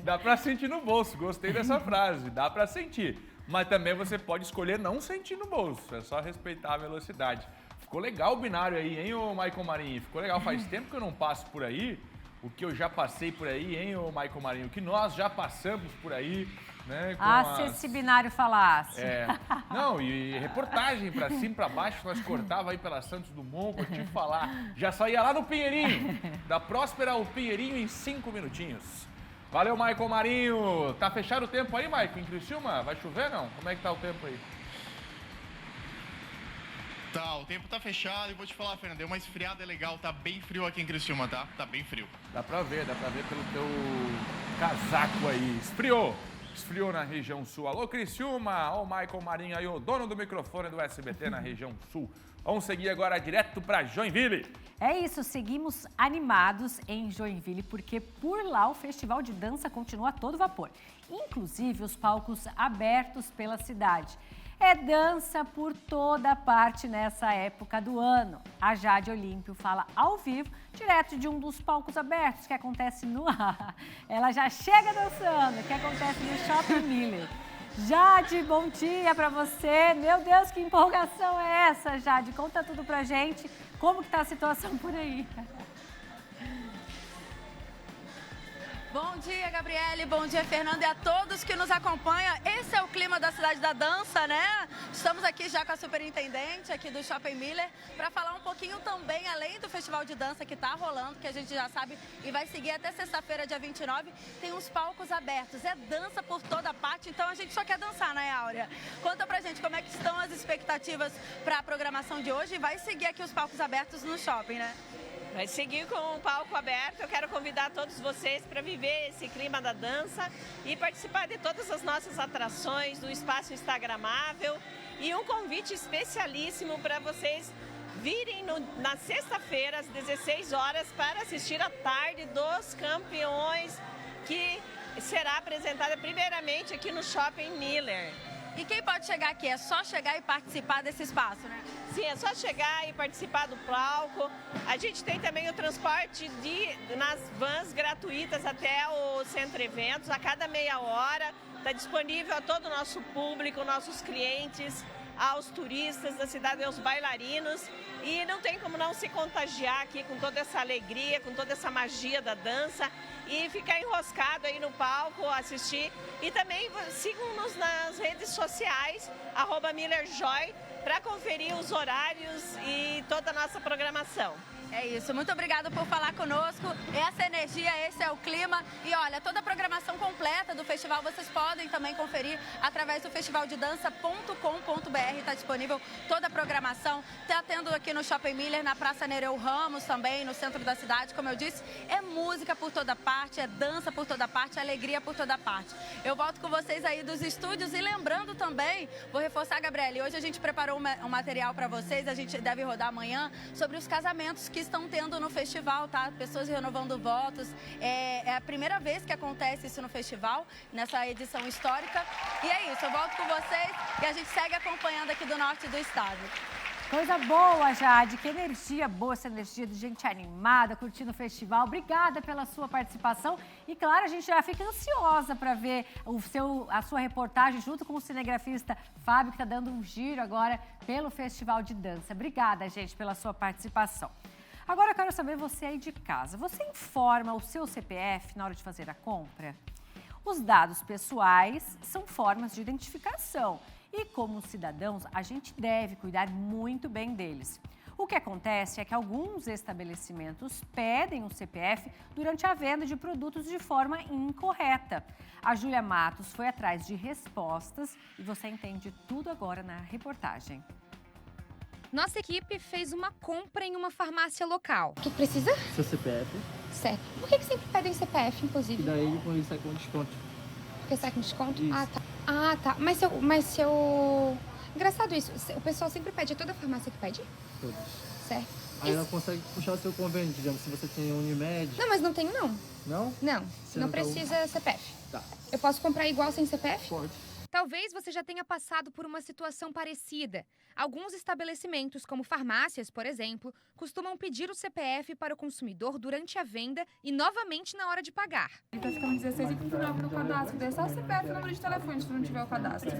Dá pra sentir no bolso, gostei dessa frase, dá pra sentir. Mas também você pode escolher não sentir no bolso, é só respeitar a velocidade. Ficou legal o binário aí, hein, ô Michael Marinho? Ficou legal, faz tempo que eu não passo por aí, o que eu já passei por aí, hein, ô Michael Marinho? O que nós já passamos por aí, né? Se esse binário falasse. Não, e reportagem pra cima e pra baixo, nós cortava aí pela Santos Dumont, pra te falar. Já saía lá no Pinheirinho, da Próspera ao Pinheirinho em 5 minutinhos. Valeu, Michael Marinho. Tá fechado o tempo aí, Michael, em Criciúma? Vai chover, não? Como é que tá o tempo aí? Tá, o tempo tá fechado e vou te falar, Fernando, deu uma esfriada legal, tá bem frio aqui em Criciúma, tá? Tá bem frio. Dá pra ver pelo teu casaco aí. Esfriou na região sul. Alô, Criciúma, ó o Michael Marinho aí, o dono do microfone do SBT na região sul. Vamos seguir agora direto para Joinville. É isso, seguimos animados em Joinville, porque por lá o festival de dança continua a todo vapor. Inclusive os palcos abertos pela cidade. É dança por toda parte nessa época do ano. A Jade Olímpio fala ao vivo, direto de um dos palcos abertos que acontece no... Ela já chega dançando, que acontece no Shopping Miller. Jade, bom dia pra você. Meu Deus, que empolgação é essa, Jade? Conta tudo pra gente. Como que tá a situação por aí? Bom dia, Gabriele. Bom dia, Fernando, e a todos que nos acompanham. Esse é o clima da Cidade da Dança, né? Estamos aqui já com a superintendente aqui do Shopping Miller para falar um pouquinho também, além do festival de dança que está rolando, que a gente já sabe e vai seguir até sexta-feira, dia 29, tem uns palcos abertos. É dança por toda parte, então a gente só quer dançar, né, Áurea? Conta pra gente como é que estão as expectativas para a programação de hoje e vai seguir aqui os palcos abertos no shopping, né? Vai seguir com o palco aberto. Eu quero convidar todos vocês para viver esse clima da dança e participar de todas as nossas atrações do Espaço Instagramável. E um convite especialíssimo para vocês virem na sexta-feira, às 16 horas, para assistir a Tarde dos Campeões, que será apresentada primeiramente aqui no Shopping Miller. E quem pode chegar aqui? É só chegar e participar desse espaço, né? Sim, é só chegar e participar do palco. A gente tem também o transporte nas vans gratuitas até o Centro Eventos, a cada meia hora. Está disponível a todo o nosso público, nossos clientes, aos turistas da cidade, aos bailarinos. E não tem como não se contagiar aqui com toda essa alegria, com toda essa magia da dança e ficar enroscado aí no palco, assistir. E também sigam-nos nas redes sociais, @MillerJoy, para conferir os horários e toda a nossa programação. É isso, muito obrigada por falar conosco. Essa energia, esse é o clima. E olha, toda a programação completa do festival vocês podem também conferir através do festivaldedança.com.br. Está disponível toda a programação. Está tendo aqui no Shopping Miller, na Praça Nereu Ramos também, no centro da cidade. Como eu disse, é música por toda parte, é dança por toda parte, é alegria por toda parte. Eu volto com vocês aí dos estúdios e lembrando também, vou reforçar, Gabriele, hoje a gente preparou um material para vocês, a gente deve rodar amanhã, sobre os casamentos que estão tendo no festival, tá? Pessoas renovando votos. É a primeira vez que acontece isso no festival, nessa edição histórica. E é isso, eu volto com vocês e a gente segue acompanhando aqui do norte do estado. Coisa boa, Jade. Que energia boa, essa energia de gente animada, curtindo o festival. Obrigada pela sua participação. E, claro, a gente já fica ansiosa para ver a sua reportagem junto com o cinegrafista Fábio, que está dando um giro agora pelo Festival de Dança. Obrigada, gente, pela sua participação. Agora eu quero saber você aí de casa. Você informa o seu CPF na hora de fazer a compra? Os dados pessoais são formas de identificação e, como cidadãos, a gente deve cuidar muito bem deles. O que acontece é que alguns estabelecimentos pedem o CPF durante a venda de produtos de forma incorreta. A Júlia Matos foi atrás de respostas e você entende tudo agora na reportagem. Nossa equipe fez uma compra em uma farmácia local. O que precisa? Seu CPF. Certo. Por que sempre pedem CPF, inclusive? E daí depois sai com desconto. Porque sai com desconto? Isso. Ah, tá. Ah, tá. Mas se eu... Engraçado isso. O pessoal sempre pede. É toda farmácia que pede? Todos. Certo. Aí ela consegue puxar o seu convênio, digamos, se você tem Unimed. Não, mas não tenho, não. Não? Não. Você não não tá precisa CPF. Tá. Eu posso comprar igual sem CPF? Pode. Talvez você já tenha passado por uma situação parecida. Alguns estabelecimentos, como farmácias, por exemplo, costumam pedir o CPF para o consumidor durante a venda e novamente na hora de pagar. Ele tá ficando 16,39 no cadastro, daí é só o CPF e o número de telefone se não tiver o cadastro.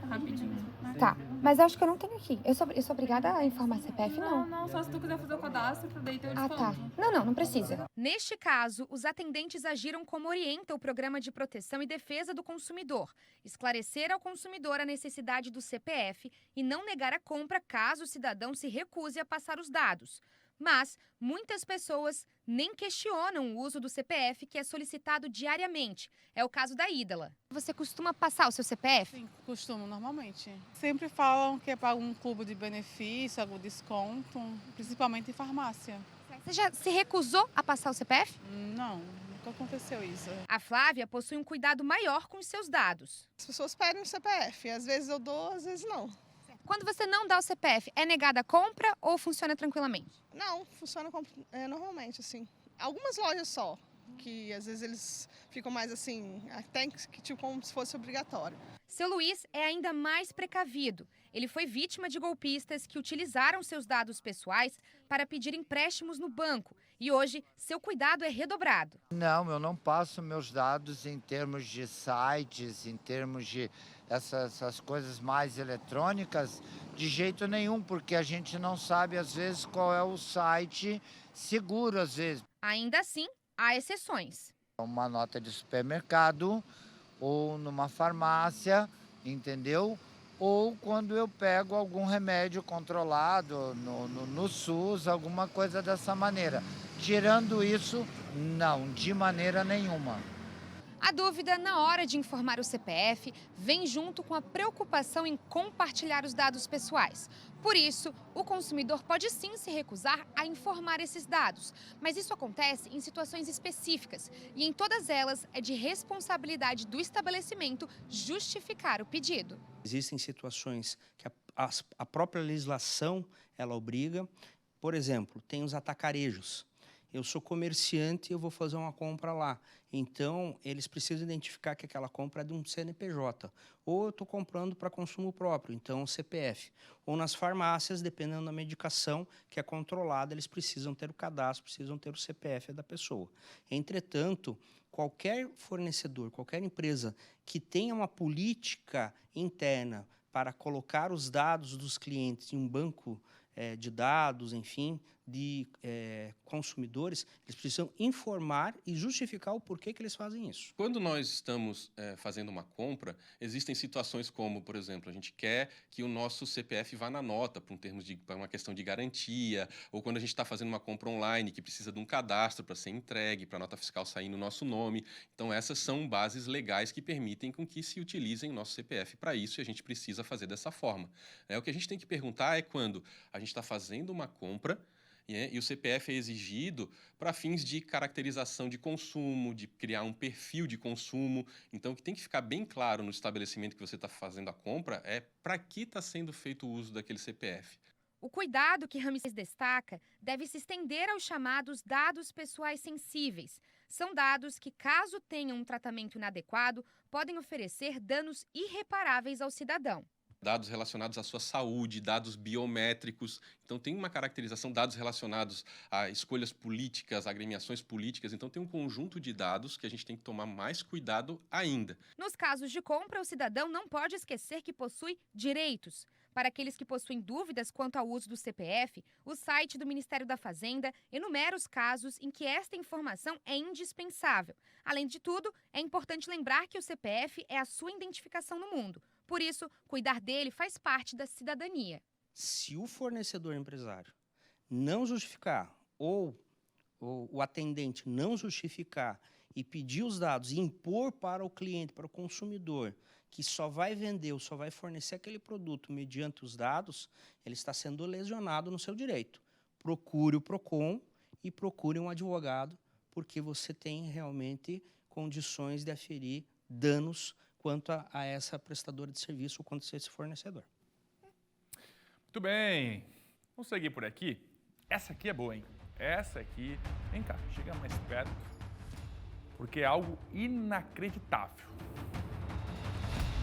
Rapidinho. Tá, mas eu acho que eu não tenho aqui. Eu sou obrigada a informar CPF, não? Não, só se tu quiser fazer o cadastro, daí tem o Ah, desconto. tá. Não precisa. Neste caso, os atendentes agiram como orienta o Programa de Proteção e Defesa do Consumidor, esclarecer ao consumidor a necessidade do CPF e não negar a compra caso o cidadão se recuse a passar os dados. Mas muitas pessoas nem questionam o uso do CPF, que é solicitado diariamente. É o caso da Ídala. Você costuma passar o seu CPF? Sim, costumo normalmente. Sempre falam que é para algum clube de benefício, algum desconto, principalmente em farmácia. Você já se recusou a passar o CPF? Não, nunca aconteceu isso. A Flávia possui um cuidado maior com os seus dados. As pessoas pedem o CPF, às vezes eu dou, às vezes não. Quando você não dá o CPF, é negada a compra ou funciona tranquilamente? Não, funciona normalmente, assim. Algumas lojas só, que às vezes eles ficam mais assim, até que tipo como se fosse obrigatório. Seu Luiz é ainda mais precavido. Ele foi vítima de golpistas que utilizaram seus dados pessoais para pedir empréstimos no banco. E hoje, seu cuidado é redobrado. Não, eu não passo meus dados em termos de sites, em termos de essas coisas mais eletrônicas, de jeito nenhum, porque a gente não sabe, às vezes, qual é o site seguro, às vezes. Ainda assim, há exceções. Uma nota de supermercado ou numa farmácia, entendeu? Ou quando eu pego algum remédio controlado no SUS, alguma coisa dessa maneira. Tirando isso, não, de maneira nenhuma. A dúvida na hora de informar o CPF vem junto com a preocupação em compartilhar os dados pessoais. Por isso, o consumidor pode sim se recusar a informar esses dados, mas isso acontece em situações específicas e em todas elas é de responsabilidade do estabelecimento justificar o pedido. Existem situações que a própria legislação ela obriga. Por exemplo, tem os atacarejos. Eu sou comerciante e eu vou fazer uma compra lá. Então, eles precisam identificar que aquela compra é de um CNPJ. Ou eu estou comprando para consumo próprio, então CPF. Ou nas farmácias, dependendo da medicação que é controlada, eles precisam ter o cadastro, precisam ter o CPF da pessoa. Entretanto, qualquer fornecedor, qualquer empresa que tenha uma política interna para colocar os dados dos clientes em um banco de dados, enfim, de consumidores, eles precisam informar e justificar o porquê que eles fazem isso. Quando nós estamos fazendo uma compra, existem situações como, por exemplo, a gente quer que o nosso CPF vá na nota para uma questão de garantia, ou quando a gente está fazendo uma compra online que precisa de um cadastro para ser entregue, para a nota fiscal sair no nosso nome. Então, essas são bases legais que permitem com que se utilizem o nosso CPF para isso e a gente precisa fazer dessa forma. O que a gente tem que perguntar é quando a gente está fazendo uma compra e o CPF é exigido para fins de caracterização de consumo, de criar um perfil de consumo. Então, o que tem que ficar bem claro no estabelecimento que você está fazendo a compra é para que está sendo feito o uso daquele CPF. O cuidado que Ramsés destaca deve se estender aos chamados dados pessoais sensíveis. São dados que, caso tenham um tratamento inadequado, podem oferecer danos irreparáveis ao cidadão. Dados relacionados à sua saúde, dados biométricos. Então, tem uma caracterização, dados relacionados a escolhas políticas, agremiações políticas. Então, tem um conjunto de dados que a gente tem que tomar mais cuidado ainda. Nos casos de compra, o cidadão não pode esquecer que possui direitos. Para aqueles que possuem dúvidas quanto ao uso do CPF, o site do Ministério da Fazenda enumera os casos em que esta informação é indispensável. Além de tudo, é importante lembrar que o CPF é a sua identificação no mundo. Por isso, cuidar dele faz parte da cidadania. Se o fornecedor empresário não justificar ou o atendente não justificar e pedir os dados e impor para o cliente, para o consumidor, que só vai vender ou só vai fornecer aquele produto mediante os dados, ele está sendo lesionado no seu direito. Procure o PROCON e procure um advogado, porque você tem realmente condições de aferir danos quanto a essa prestadora de serviço ou quanto a esse fornecedor. Muito bem. Vamos seguir por aqui. Essa aqui é boa, hein? Essa aqui... Vem cá, chega mais perto. Porque é algo inacreditável.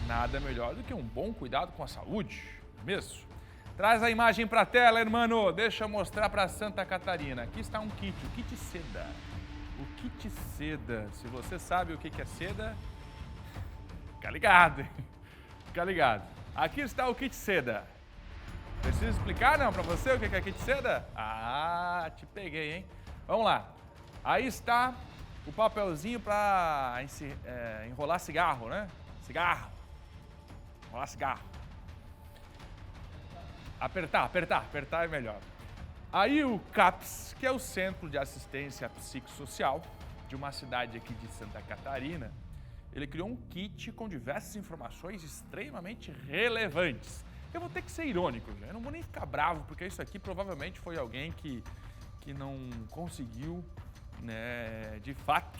Nada melhor do que um bom cuidado com a saúde, não é mesmo? Traz a imagem para a tela, irmão. Deixa eu mostrar para Santa Catarina. Aqui está um kit, o kit seda. O kit seda. Se você sabe o que é seda, fica ligado, hein? Fica ligado. Aqui está o kit seda. Preciso explicar, não, para você o que é kit seda? Ah, te peguei, hein? Vamos lá. Aí está o papelzinho para enrolar cigarro, né? Cigarro. Enrolar cigarro. Apertar é melhor. Aí o CAPS, que é o Centro de Assistência Psicossocial de uma cidade aqui de Santa Catarina, ele criou um kit com diversas informações extremamente relevantes. Eu vou ter que ser irônico, eu não vou nem ficar bravo, porque isso aqui provavelmente foi alguém que não conseguiu, né, de fato,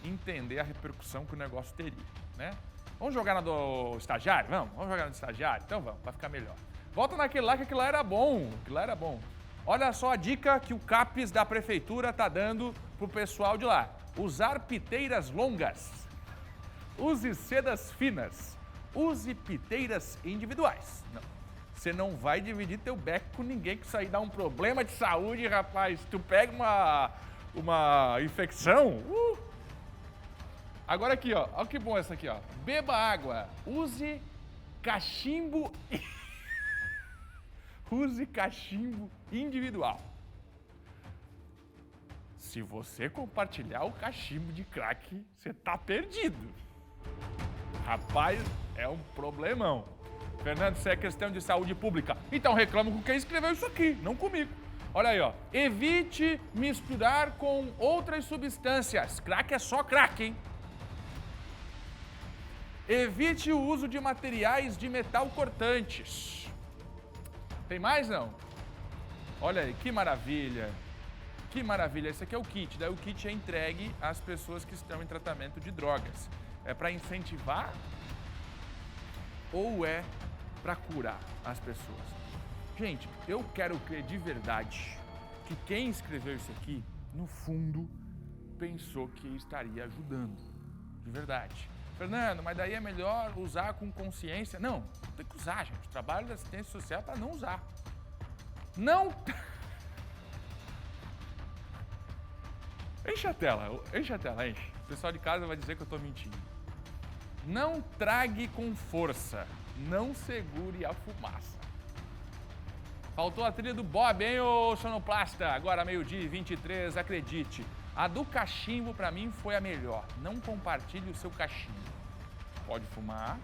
entender a repercussão que o negócio teria, né? Vamos jogar na do estagiário? Vamos jogar na do estagiário? Então vamos, vai ficar melhor. Volta naquele lá, que aquilo lá era bom, Olha só a dica que o CAPES da prefeitura está dando pro pessoal de lá. Usar piteiras longas. Use sedas finas. Use piteiras individuais. Não, você não vai dividir teu beco com ninguém, que isso aí dá um problema de saúde, rapaz. Tu pega uma infecção. Agora aqui, ó. Olha que bom essa aqui, ó. Beba água. Use cachimbo... Use cachimbo individual. Se você compartilhar o cachimbo de crack, você tá perdido. Rapaz, é um problemão. Fernando, isso é questão de saúde pública. Então reclamo com quem escreveu isso aqui, não comigo. Olha aí, ó. Evite misturar com outras substâncias. Crack é só crack, hein? Evite o uso de materiais de metal cortantes. Tem mais, não? Olha aí, que maravilha. Que maravilha. Esse aqui é o kit. Daí o kit é entregue às pessoas que estão em tratamento de drogas. É para incentivar ou é para curar as pessoas? Gente, eu quero crer de verdade que quem escreveu isso aqui, no fundo, pensou que estaria ajudando. De verdade. Fernando, mas daí é melhor usar com consciência. Não, tem que usar, gente. O trabalho da assistência social é para não usar. Não... Enche a tela. O pessoal de casa vai dizer que eu estou mentindo. Não trague com força. Não segure a fumaça. Faltou a trilha do Bob, hein, ô sonoplasta? Agora, 12h23, acredite. A do cachimbo, pra mim, foi a melhor. Não compartilhe o seu cachimbo. Pode fumar.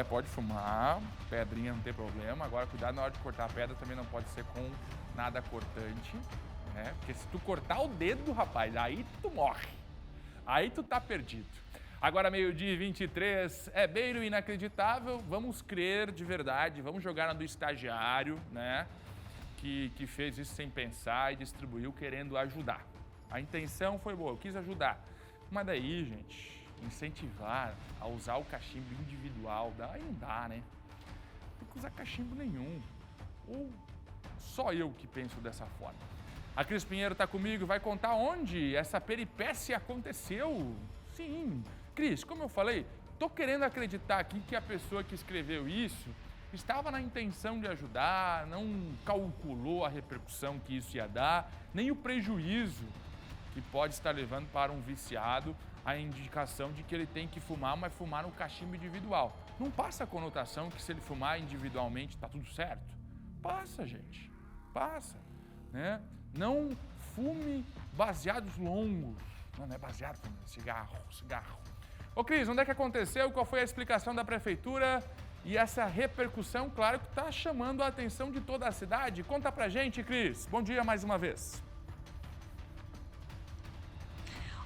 Pode fumar. Pedrinha não tem problema. Agora, cuidado na hora de cortar a pedra, também não pode ser com nada cortante. Né? Porque se tu cortar o dedo, rapaz, aí tu morre. Aí tu tá perdido. Agora, 12h23, é beiro inacreditável. Vamos crer de verdade. Vamos jogar na do estagiário, né? Que fez isso sem pensar e distribuiu querendo ajudar. A intenção foi boa, eu quis ajudar. Mas daí, gente, incentivar a usar o cachimbo individual, aí não dá, né? Não tem que usar cachimbo nenhum. Ou só eu que penso dessa forma. A Cris Pinheiro está comigo, vai contar onde essa peripécia aconteceu. Sim, Cris, como eu falei, tô querendo acreditar aqui que a pessoa que escreveu isso estava na intenção de ajudar, não calculou a repercussão que isso ia dar, nem o prejuízo que pode estar levando para um viciado a indicação de que ele tem que fumar, mas fumar no cachimbo individual. Não passa a conotação que se ele fumar individualmente está tudo certo? Passa, gente, passa, né? Não fume baseados longos. Não é baseado, cigarro. Ô Cris, onde é que aconteceu? Qual foi a explicação da prefeitura? E essa repercussão, claro, que está chamando a atenção de toda a cidade. Conta pra gente, Cris. Bom dia mais uma vez.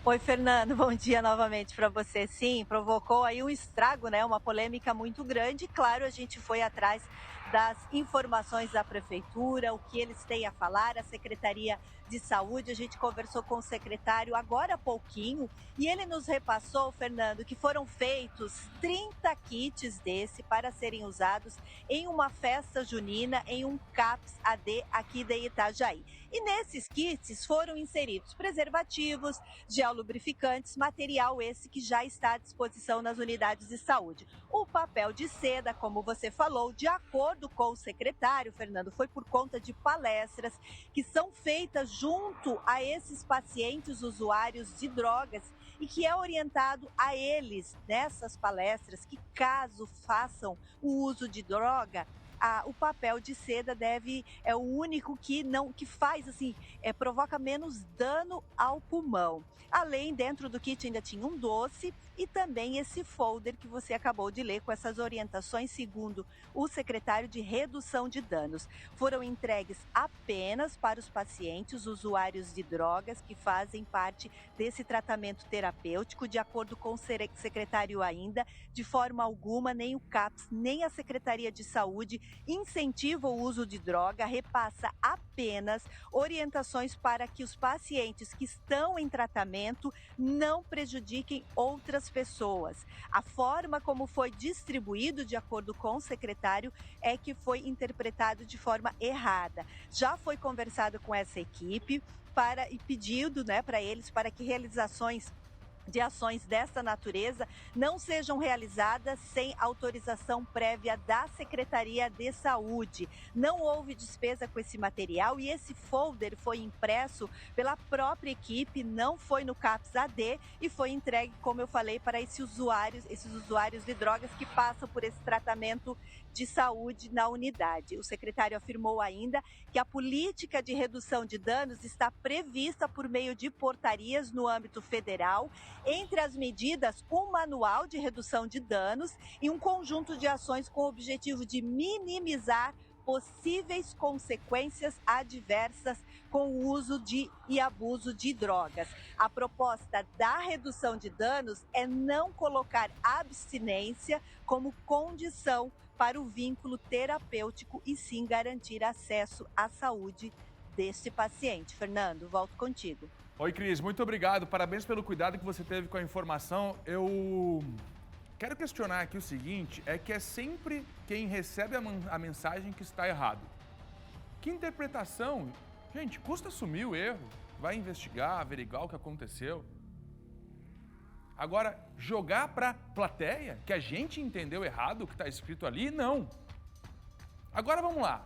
Oi, Fernando, bom dia novamente para você. Sim, provocou aí um estrago, né? Uma polêmica muito grande. Claro, a gente foi atrás das informações da Prefeitura, o que eles têm a falar, a Secretaria de Saúde. A gente conversou com o secretário agora há pouquinho e ele nos repassou, Fernando, que foram feitos 30 kits desse para serem usados em uma festa junina, em um CAPS AD aqui de Itajaí. E nesses kits foram inseridos preservativos, gel lubrificantes, material esse que já está à disposição nas unidades de saúde. O papel de seda, como você falou, de acordo com o secretário, Fernando, foi por conta de palestras que são feitas junto a esses pacientes usuários de drogas e que é orientado a eles, nessas palestras, que caso façam o uso de droga, o papel de seda é o único que faz assim, provoca menos dano ao pulmão. Além, dentro do kit ainda tinha um doce e também esse folder que você acabou de ler com essas orientações, segundo o secretário, de redução de danos. Foram entregues apenas para os pacientes usuários de drogas que fazem parte desse tratamento terapêutico. De acordo com o secretário ainda, de forma alguma, nem o CAPS, nem a Secretaria de Saúde incentiva o uso de droga, repassa apenas orientações para que os pacientes que estão em tratamento não prejudiquem outras pessoas. A forma como foi distribuído, de acordo com o secretário, é que foi interpretado de forma errada. Já foi conversado com essa equipe e pedido, né, para eles para que realizações de ações dessa natureza não sejam realizadas sem autorização prévia da Secretaria de Saúde. Não houve despesa com esse material e esse folder foi impresso pela própria equipe, não foi no CAPS AD e foi entregue, como eu falei, para esses usuários de drogas que passam por esse tratamento de saúde na unidade. O secretário afirmou ainda que a política de redução de danos está prevista por meio de portarias no âmbito federal. Entre as medidas, um manual de redução de danos e um conjunto de ações com o objetivo de minimizar possíveis consequências adversas com o uso e abuso de drogas. A proposta da redução de danos é não colocar abstinência como condição para o vínculo terapêutico e sim garantir acesso à saúde deste paciente. Fernando, volto contigo. Oi, Cris, muito obrigado. Parabéns pelo cuidado que você teve com a informação. Eu quero questionar aqui o seguinte, é que é sempre quem recebe a mensagem que está errado. Que interpretação? Gente, custa assumir o erro, vai investigar, averiguar o que aconteceu. Agora, jogar para a plateia que a gente entendeu errado o que está escrito ali, não. Agora vamos lá.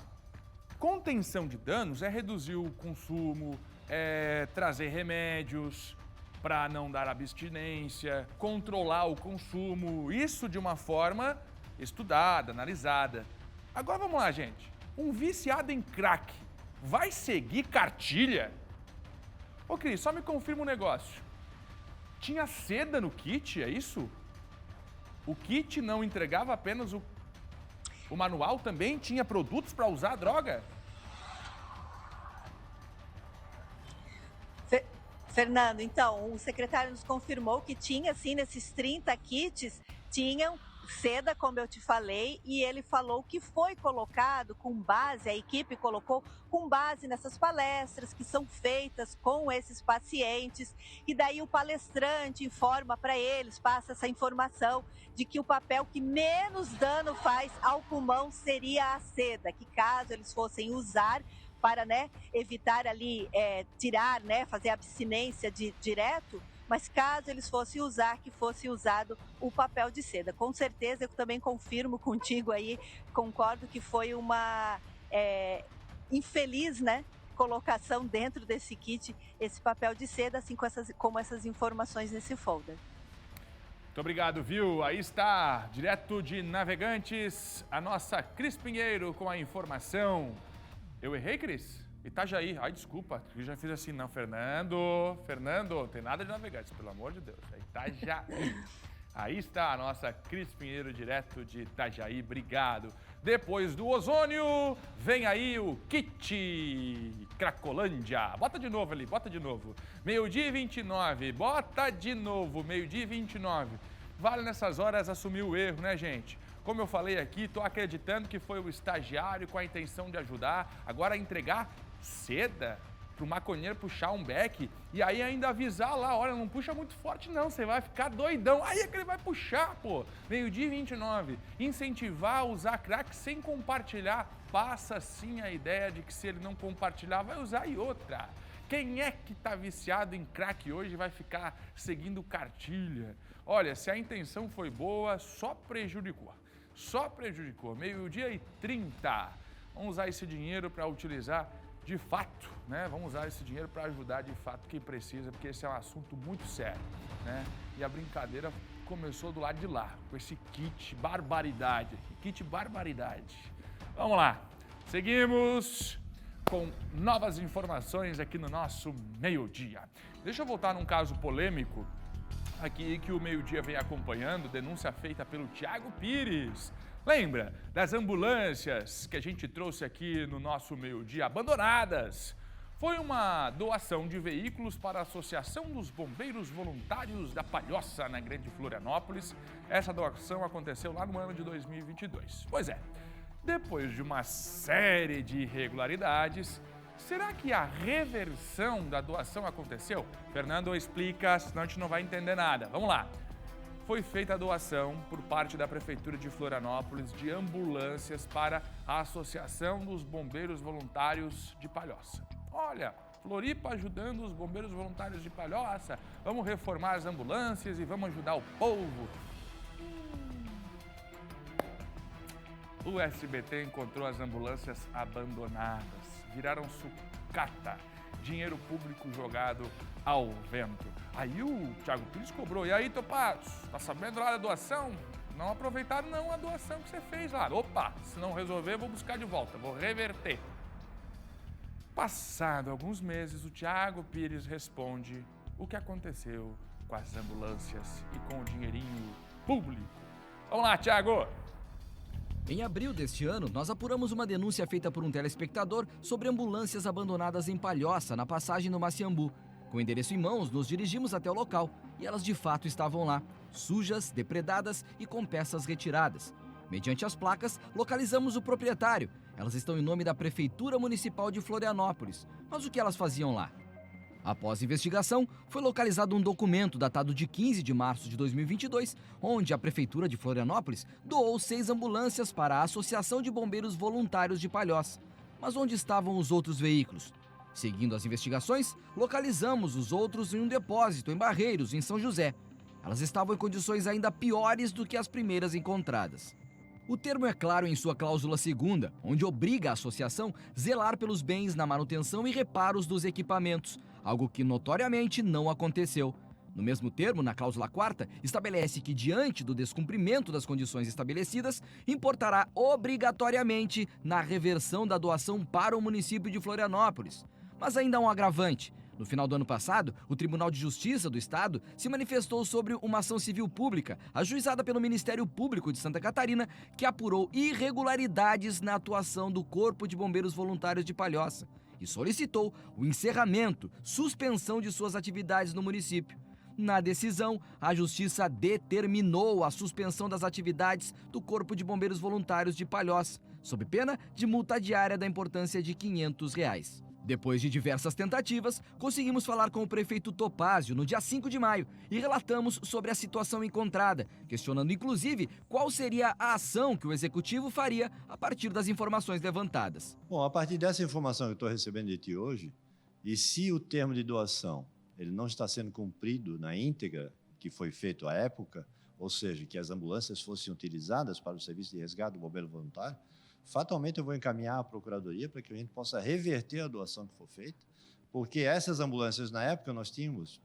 Contenção de danos é reduzir o consumo, é trazer remédios para não dar abstinência, controlar o consumo, isso de uma forma estudada, analisada. Agora vamos lá, gente. Um viciado em crack vai seguir cartilha? Ô, Cris, só me confirma um negócio. Tinha seda no kit, é isso? O kit não entregava apenas o manual, também tinha produtos para usar a droga? Fernando, então, o secretário nos confirmou que tinha, sim, nesses 30 kits, tinham seda, como eu te falei, e ele falou que foi colocado com base, a equipe colocou com base nessas palestras que são feitas com esses pacientes, e daí o palestrante informa para eles, passa essa informação de que o papel que menos dano faz ao pulmão seria a seda, que caso eles fossem usar para, né, evitar ali, tirar, né, fazer abstinência direto, mas caso eles fossem usar, que fosse usado o papel de seda. Com certeza, eu também confirmo contigo aí, concordo que foi uma infeliz, né, colocação dentro desse kit, esse papel de seda, assim como essas informações nesse folder. Muito obrigado, viu? Aí está, direto de Navegantes, a nossa Cris Pinheiro com a informação. Eu errei, Cris? Itajaí. Ai, desculpa, eu já fiz assim, não. Fernando, não tem nada de Navegantes, pelo amor de Deus. É Itajaí. Aí está a nossa Cris Pinheiro, direto de Itajaí. Obrigado. Depois do ozônio, vem aí o kit Cracolândia. Bota de novo ali, bota de novo. 12h29, bota de novo, 12h29. Vale nessas horas assumir o erro, né, gente? Como eu falei aqui, tô acreditando que foi o estagiário com a intenção de ajudar, agora entregar seda pro maconheiro puxar um beck e aí ainda avisar lá, olha, não puxa muito forte não, você vai ficar doidão. Aí é que ele vai puxar, pô. 12h29, incentivar a usar crack sem compartilhar. Passa sim a ideia de que se ele não compartilhar, vai usar. E outra, quem é que tá viciado em crack hoje vai ficar seguindo cartilha? Olha, se a intenção foi boa, só prejudicou. Só prejudicou. 12h30. Vamos usar esse dinheiro para utilizar de fato, né? Vamos usar esse dinheiro para ajudar de fato quem precisa, porque esse é um assunto muito sério, né? E a brincadeira começou do lado de lá, com esse kit barbaridade, kit barbaridade. Vamos lá, seguimos com novas informações aqui no nosso meio-dia. Deixa eu voltar num caso polêmico aqui que o meio-dia vem acompanhando, denúncia feita pelo Thiago Pires. Lembra das ambulâncias que a gente trouxe aqui no nosso meio-dia abandonadas? Foi uma doação de veículos para a Associação dos Bombeiros Voluntários da Palhoça, na Grande Florianópolis. Essa doação aconteceu lá no ano de 2022. Pois é, depois de uma série de irregularidades, será que a reversão da doação aconteceu? Fernando explica, senão a gente não vai entender nada. Vamos lá. Foi feita a doação por parte da Prefeitura de Florianópolis de ambulâncias para a Associação dos Bombeiros Voluntários de Palhoça. Olha, Floripa ajudando os bombeiros voluntários de Palhoça. Vamos reformar as ambulâncias e vamos ajudar o povo. O SBT encontrou as ambulâncias abandonadas, viraram sucata, dinheiro público jogado ao vento. Aí o Thiago Pires cobrou. E aí, Topatos, tá sabendo lá da doação? Não aproveitaram não a doação que você fez lá. Opa, se não resolver, vou buscar de volta, vou reverter. Passado alguns meses, o Thiago Pires responde o que aconteceu com as ambulâncias e com o dinheirinho público. Vamos lá, Thiago! Em abril deste ano, nós apuramos uma denúncia feita por um telespectador sobre ambulâncias abandonadas em Palhoça, na passagem no Maciambu. Com o endereço em mãos, nos dirigimos até o local e elas de fato estavam lá, sujas, depredadas e com peças retiradas. Mediante as placas, localizamos o proprietário. Elas estão em nome da Prefeitura Municipal de Florianópolis. Mas o que elas faziam lá? Após investigação, foi localizado um documento datado de 15 de março de 2022, onde a Prefeitura de Florianópolis doou 6 ambulâncias para a Associação de Bombeiros Voluntários de Palhoça. Mas onde estavam os outros veículos? Seguindo as investigações, localizamos os outros em um depósito em Barreiros, em São José. Elas estavam em condições ainda piores do que as primeiras encontradas. O termo é claro em sua cláusula 2ª, onde obriga a associação a zelar pelos bens na manutenção e reparos dos equipamentos, algo que notoriamente não aconteceu. No mesmo termo, na cláusula 4ª, estabelece que, diante do descumprimento das condições estabelecidas, importará obrigatoriamente na reversão da doação para o município de Florianópolis. Mas ainda há um agravante. No final do ano passado, o Tribunal de Justiça do Estado se manifestou sobre uma ação civil pública, ajuizada pelo Ministério Público de Santa Catarina, que apurou irregularidades na atuação do Corpo de Bombeiros Voluntários de Palhoça e solicitou o encerramento, suspensão de suas atividades no município. Na decisão, a Justiça determinou a suspensão das atividades do Corpo de Bombeiros Voluntários de Palhoça, sob pena de multa diária da importância de R$ 500. Depois de diversas tentativas, conseguimos falar com o prefeito Topázio no dia 5 de maio e relatamos sobre a situação encontrada, questionando inclusive qual seria a ação que o executivo faria a partir das informações levantadas. Bom, a partir dessa informação que eu estou recebendo de ti hoje, e se o termo de doação ele não está sendo cumprido na íntegra que foi feito à época, ou seja, que as ambulâncias fossem utilizadas para o serviço de resgate do bombeiro voluntário, fatalmente eu vou encaminhar à Procuradoria para que a gente possa reverter a doação que for feita, porque essas ambulâncias, na época,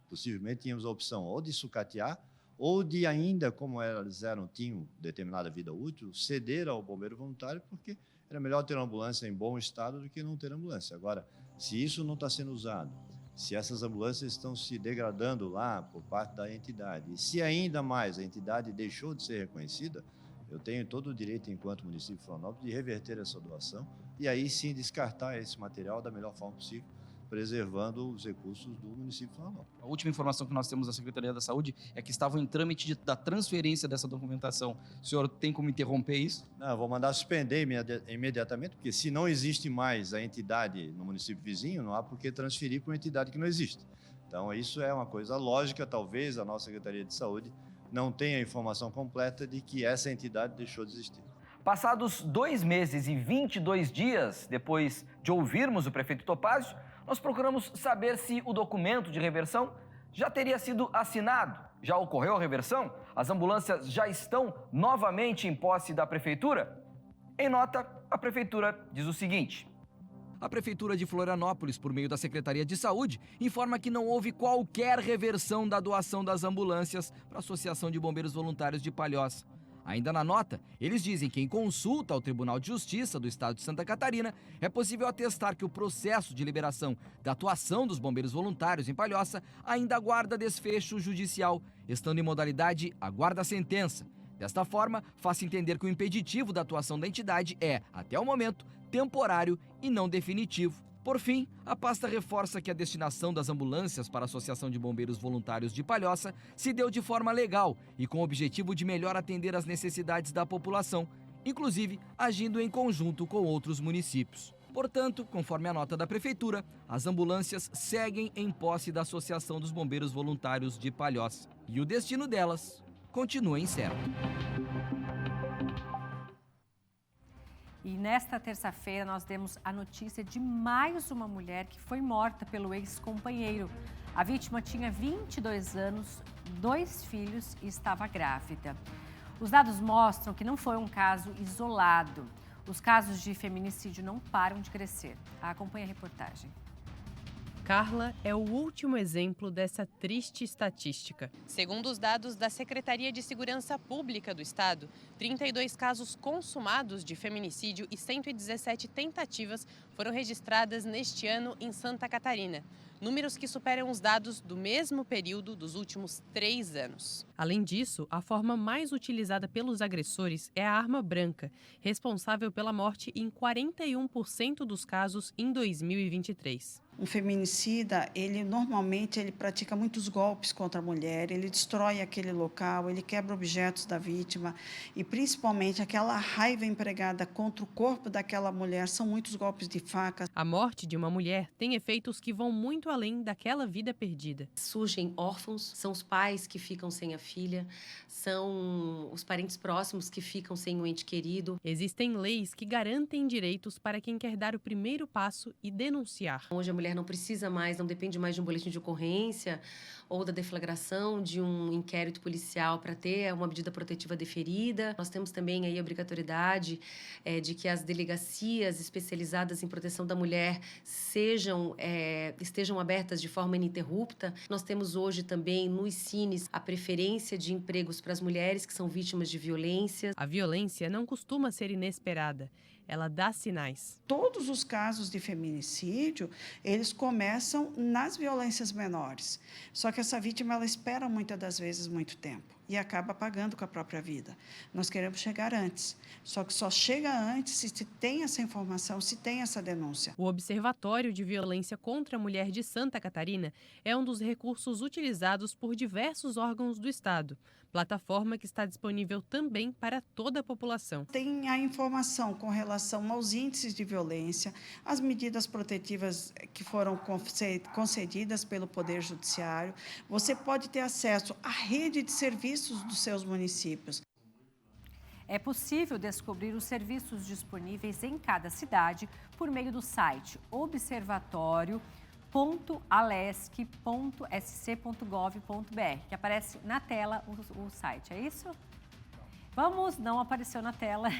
possivelmente tínhamos a opção ou de sucatear, ou de ainda, como elas tinham determinada vida útil, ceder ao bombeiro voluntário, porque era melhor ter uma ambulância em bom estado do que não ter ambulância. Agora, se isso não está sendo usado, se essas ambulâncias estão se degradando lá por parte da entidade. E se ainda mais a entidade deixou de ser reconhecida, eu tenho todo o direito, enquanto município de Florianópolis, de reverter essa doação e aí sim descartar esse material da melhor forma possível, preservando os recursos do município de Florianópolis. A última informação que nós temos da Secretaria da Saúde é que estavam em trâmite da transferência dessa documentação. O senhor tem como interromper isso? Não, eu vou mandar suspender imediatamente, porque se não existe mais a entidade no município vizinho, não há por que transferir para uma entidade que não existe. Então, isso é uma coisa lógica, talvez a nossa Secretaria de Saúde não tenha a informação completa de que essa entidade deixou de existir. Passados 2 meses e 22 dias depois de ouvirmos o prefeito Topázio, nós procuramos saber se o documento de reversão já teria sido assinado. Já ocorreu a reversão? As ambulâncias já estão novamente em posse da prefeitura? Em nota, a prefeitura diz o seguinte: a Prefeitura de Florianópolis, por meio da Secretaria de Saúde, informa que não houve qualquer reversão da doação das ambulâncias para a Associação de Bombeiros Voluntários de Palhoça. Ainda na nota, eles dizem que em consulta ao Tribunal de Justiça do Estado de Santa Catarina, é possível atestar que o processo de liberação da atuação dos bombeiros voluntários em Palhoça ainda aguarda desfecho judicial, estando em modalidade aguarda sentença. Desta forma, faça entender que o impeditivo da atuação da entidade é, até o momento, temporário e não definitivo. Por fim, a pasta reforça que a destinação das ambulâncias para a Associação de Bombeiros Voluntários de Palhoça se deu de forma legal e com o objetivo de melhor atender às necessidades da população, inclusive agindo em conjunto com outros municípios. Portanto, conforme a nota da Prefeitura, as ambulâncias seguem em posse da Associação dos Bombeiros Voluntários de Palhoça. E o destino delas continua incerto. E nesta terça-feira nós demos a notícia de mais uma mulher que foi morta pelo ex-companheiro. A vítima tinha 22 anos, 2 filhos e estava grávida. Os dados mostram que não foi um caso isolado. Os casos de feminicídio não param de crescer. Acompanhe a reportagem. Carla é o último exemplo dessa triste estatística. Segundo os dados da Secretaria de Segurança Pública do Estado, 32 casos consumados de feminicídio e 117 tentativas foram registradas neste ano em Santa Catarina. Números que superam os dados do mesmo período dos últimos 3 anos. Além disso, a forma mais utilizada pelos agressores é a arma branca, responsável pela morte em 41% dos casos em 2023. Um feminicida, normalmente pratica muitos golpes contra a mulher, ele destrói aquele local, ele quebra objetos da vítima e principalmente aquela raiva empregada contra o corpo daquela mulher, são muitos golpes de faca. A morte de uma mulher tem efeitos que vão muito além daquela vida perdida. Surgem órfãos, são os pais que ficam sem a filha, são os parentes próximos que ficam sem um ente querido. Existem leis que garantem direitos para quem quer dar o primeiro passo e denunciar. Hoje a mulher não precisa mais, não depende mais de um boletim de ocorrência ou da deflagração de um inquérito policial para ter uma medida protetiva deferida. Nós temos também aí a obrigatoriedade de que as delegacias especializadas em proteção da mulher estejam abertas de forma ininterrupta. Nós temos hoje também nos Cines a preferência de empregos para as mulheres que são vítimas de violência. A violência não costuma ser inesperada. Ela dá sinais. Todos os casos de feminicídio, eles começam nas violências menores. Só que essa vítima, ela espera muitas das vezes muito tempo e acaba pagando com a própria vida. Nós queremos chegar antes, só que só chega antes se tem essa informação, se tem essa denúncia. O Observatório de Violência contra a Mulher de Santa Catarina é um dos recursos utilizados por diversos órgãos do Estado. Plataforma que está disponível também para toda a população. Tem a informação com relação aos índices de violência, as medidas protetivas que foram concedidas pelo Poder Judiciário. Você pode ter acesso à rede de serviços dos seus municípios. É possível descobrir os serviços disponíveis em cada cidade por meio do site observatório.alesc.sc.gov.br, que aparece na tela o site, é isso? Não apareceu na tela.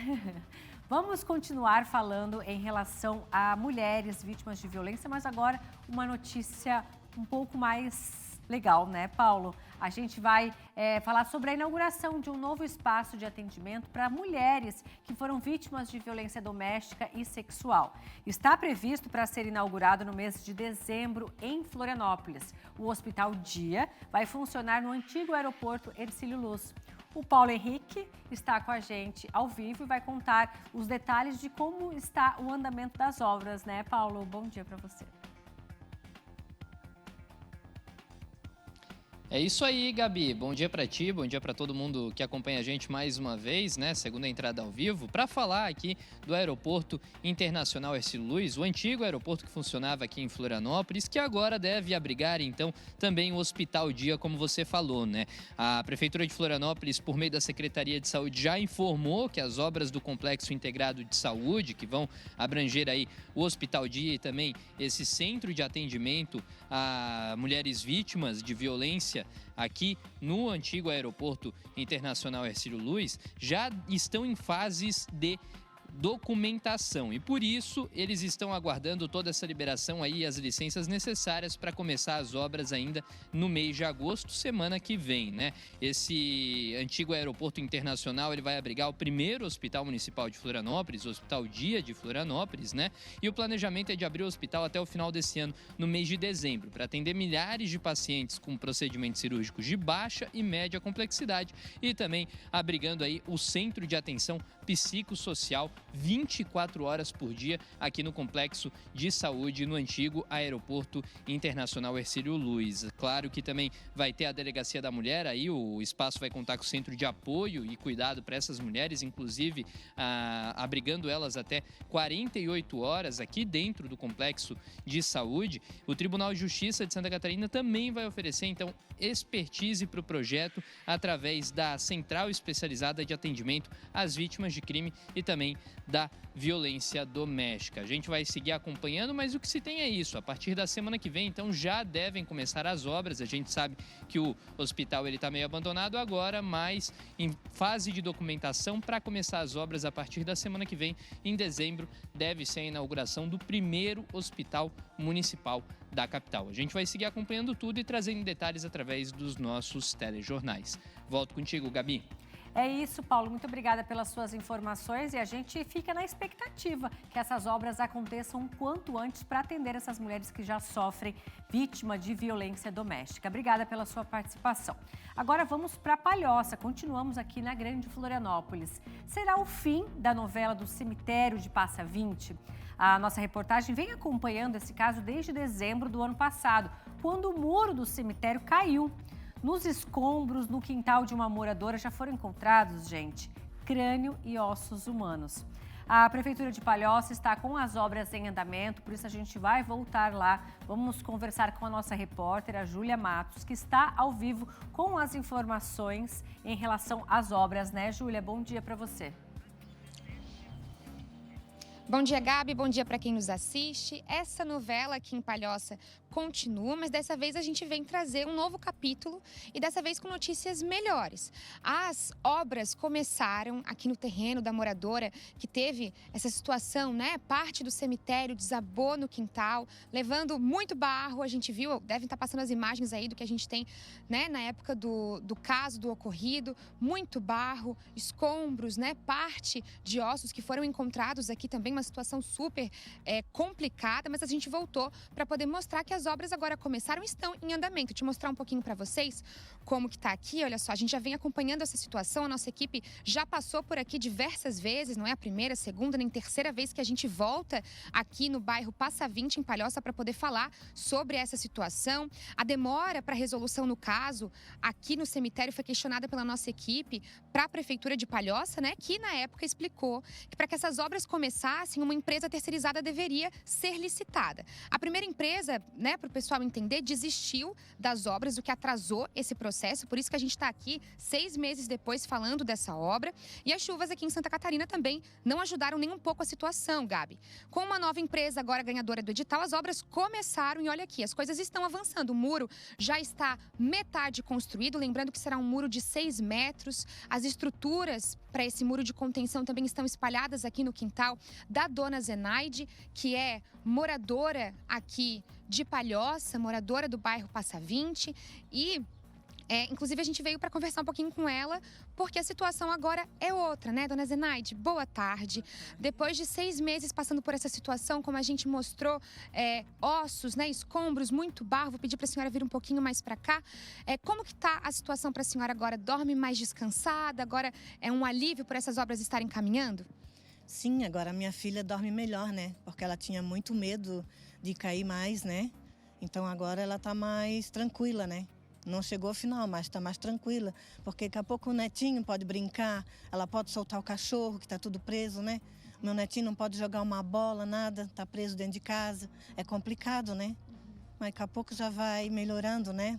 Vamos continuar falando em relação a mulheres vítimas de violência, mas agora uma notícia um pouco mais Legal, né, Paulo? A gente vai falar sobre a inauguração de um novo espaço de atendimento para mulheres que foram vítimas de violência doméstica e sexual. Está previsto para ser inaugurado no mês de dezembro em Florianópolis. O Hospital Dia vai funcionar no antigo aeroporto Hercílio Luz. O Paulo Henrique está com a gente ao vivo e vai contar os detalhes de como está o andamento das obras, né, Paulo? Bom dia para você. É isso aí, Gabi. Bom dia para ti, bom dia para todo mundo que acompanha a gente mais uma vez, né? Segunda entrada ao vivo, para falar aqui do Aeroporto Internacional Hercílio Luz, o antigo aeroporto que funcionava aqui em Florianópolis, que agora deve abrigar, então, também o Hospital Dia, como você falou, né? A Prefeitura de Florianópolis, por meio da Secretaria de Saúde, já informou que as obras do Complexo Integrado de Saúde, que vão abranger aí o Hospital Dia e também esse centro de atendimento a mulheres vítimas de violência aqui no antigo Aeroporto Internacional Hercílio Luz, já estão em fases de documentação e por isso eles estão aguardando toda essa liberação aí, as licenças necessárias para começar as obras ainda no mês de agosto, semana que vem, né? Esse antigo aeroporto internacional, ele vai abrigar o primeiro hospital municipal de Florianópolis, o Hospital Dia de Florianópolis, né? E o planejamento é de abrir o hospital até o final desse ano, no mês de dezembro, para atender milhares de pacientes com procedimentos cirúrgicos de baixa e média complexidade e também abrigando aí o centro de atenção psicossocial 24 horas por dia aqui no Complexo de Saúde no antigo Aeroporto Internacional Hercílio Luz. Claro que também vai ter a Delegacia da Mulher, aí o espaço vai contar com o centro de apoio e cuidado para essas mulheres, inclusive abrigando elas até 48 horas aqui dentro do Complexo de Saúde. O Tribunal de Justiça de Santa Catarina também vai oferecer, então, expertise para o projeto através da Central Especializada de Atendimento às Vítimas de Crime e também da violência doméstica. A gente vai seguir acompanhando, mas o que se tem é isso. A partir da semana que vem, então, já devem começar as obras. A gente sabe que o hospital está meio abandonado agora, mas em fase de documentação para começar as obras a partir da semana que vem, em dezembro, deve ser a inauguração do primeiro hospital municipal da capital. A gente vai seguir acompanhando tudo e trazendo detalhes através dos nossos telejornais. Volto contigo, Gabi. É isso, Paulo. Muito obrigada pelas suas informações e a gente fica na expectativa que essas obras aconteçam o quanto antes para atender essas mulheres que já sofrem vítima de violência doméstica. Obrigada pela sua participação. Agora vamos para Palhoça. Continuamos aqui na Grande Florianópolis. Será o fim da novela do cemitério de Passa 20? A nossa reportagem vem acompanhando esse caso desde dezembro do ano passado, quando o muro do cemitério caiu. Nos escombros, no quintal de uma moradora, já foram encontrados, gente, crânio e ossos humanos. A Prefeitura de Palhoça está com as obras em andamento, por isso a gente vai voltar lá. Vamos conversar com a nossa repórter, a Júlia Matos, que está ao vivo com as informações em relação às obras, né, Júlia? Bom dia para você. Bom dia, Gabi. Bom dia para quem nos assiste. Essa novela aqui em Palhoça continua, mas dessa vez a gente vem trazer um novo capítulo e dessa vez com notícias melhores. As obras começaram aqui no terreno da moradora que teve essa situação, né? Parte do cemitério desabou no quintal, levando muito barro. A gente viu, devem estar passando as imagens aí do que a gente tem, né? Na época do caso, do ocorrido, muito barro, escombros, né? Parte de ossos que foram encontrados aqui também, uma situação super complicada, mas a gente voltou para poder mostrar que as obras agora começaram e estão em andamento. Te mostrar um pouquinho para vocês como que está aqui. Olha só, a gente já vem acompanhando essa situação, a nossa equipe já passou por aqui diversas vezes, não é a primeira, segunda, nem terceira vez que a gente volta aqui no bairro Passa 20, em Palhoça, para poder falar sobre essa situação. A demora para resolução no caso aqui no cemitério foi questionada pela nossa equipe para a Prefeitura de Palhoça, né, que na época explicou que para que essas obras começassem, uma empresa terceirizada deveria ser licitada. A primeira empresa, né, para o pessoal entender, desistiu das obras, o que atrasou esse processo, por isso que a gente está aqui 6 meses depois falando dessa obra. E as chuvas aqui em Santa Catarina também não ajudaram nem um pouco a situação, Gabi. Com uma nova empresa agora ganhadora do edital, as obras começaram e olha aqui, as coisas estão avançando. O muro já está metade construído, lembrando que será um muro de 6 metros. As estruturas para esse muro de contenção também estão espalhadas aqui no quintal da dona Zenaide, que é moradora aqui de Palhoça, moradora do bairro Passa 20, e inclusive a gente veio para conversar um pouquinho com ela, porque a situação agora é outra, né, dona Zenaide? Boa tarde. Depois de 6 meses passando por essa situação, como a gente mostrou, ossos, né, escombros, muito barro, vou pedir para a senhora vir um pouquinho mais para cá. Como que tá a situação para a senhora agora? Dorme mais descansada? Agora é um alívio por essas obras estarem caminhando? Sim, agora a minha filha dorme melhor, né? Porque ela tinha muito medo de cair mais, né? Então agora ela tá mais tranquila, né? Não chegou ao final, mas está mais tranquila. Porque daqui a pouco o netinho pode brincar, ela pode soltar o cachorro, que está tudo preso, né? Meu netinho não pode jogar uma bola, nada, está preso dentro de casa. É complicado, né? Mas daqui a pouco já vai melhorando, né?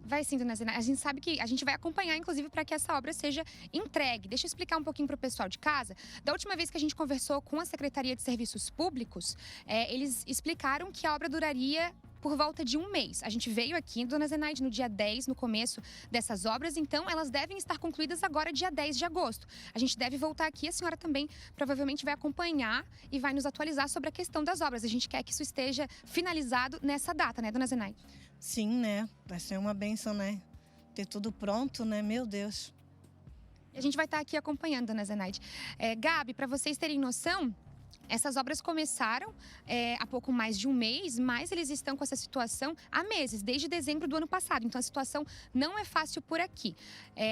Vai sim, dona Zenaide. A gente sabe que a gente vai acompanhar, inclusive, para que essa obra seja entregue. Deixa eu explicar um pouquinho para o pessoal de casa. Da última vez que a gente conversou com a Secretaria de Serviços Públicos, eles explicaram que a obra duraria por volta de 1 mês. A gente veio aqui, dona Zenaide, no dia 10, no começo dessas obras, então elas devem estar concluídas agora, dia 10 de agosto. A gente deve voltar aqui, a senhora também provavelmente vai acompanhar e vai nos atualizar sobre a questão das obras. A gente quer que isso esteja finalizado nessa data, né, dona Zenaide? Sim, né? Vai ser uma bênção, né? Ter tudo pronto, né? Meu Deus. A gente vai estar aqui acompanhando, dona Zenaide. Gabi, para vocês terem noção, essas obras começaram há pouco mais de 1 mês, mas eles estão com essa situação há meses, desde dezembro do ano passado. Então, a situação não é fácil por aqui.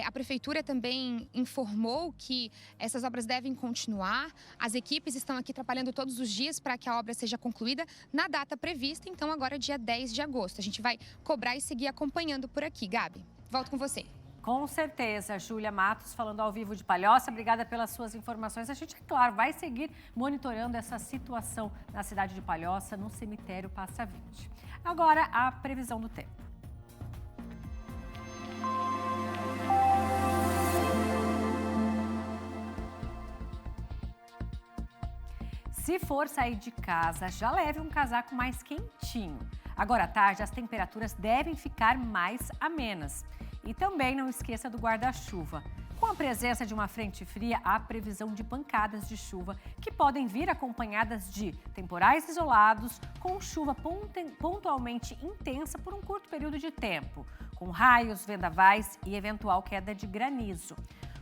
A Prefeitura também informou que essas obras devem continuar. As equipes estão aqui trabalhando todos os dias para que a obra seja concluída na data prevista. Então, agora, dia 10 de agosto. A gente vai cobrar e seguir acompanhando por aqui. Gabi, volto com você. Com certeza, Júlia Matos falando ao vivo de Palhoça. Obrigada pelas suas informações. A gente, é claro, vai seguir monitorando essa situação na cidade de Palhoça, no cemitério Passa 20. Agora, a previsão do tempo. Se for sair de casa, já leve um casaco mais quentinho. Agora à tarde, as temperaturas devem ficar mais amenas. E também não esqueça do guarda-chuva. Com a presença de uma frente fria, há previsão de pancadas de chuva que podem vir acompanhadas de temporais isolados, com chuva pontualmente intensa por um curto período de tempo, com raios, vendavais e eventual queda de granizo.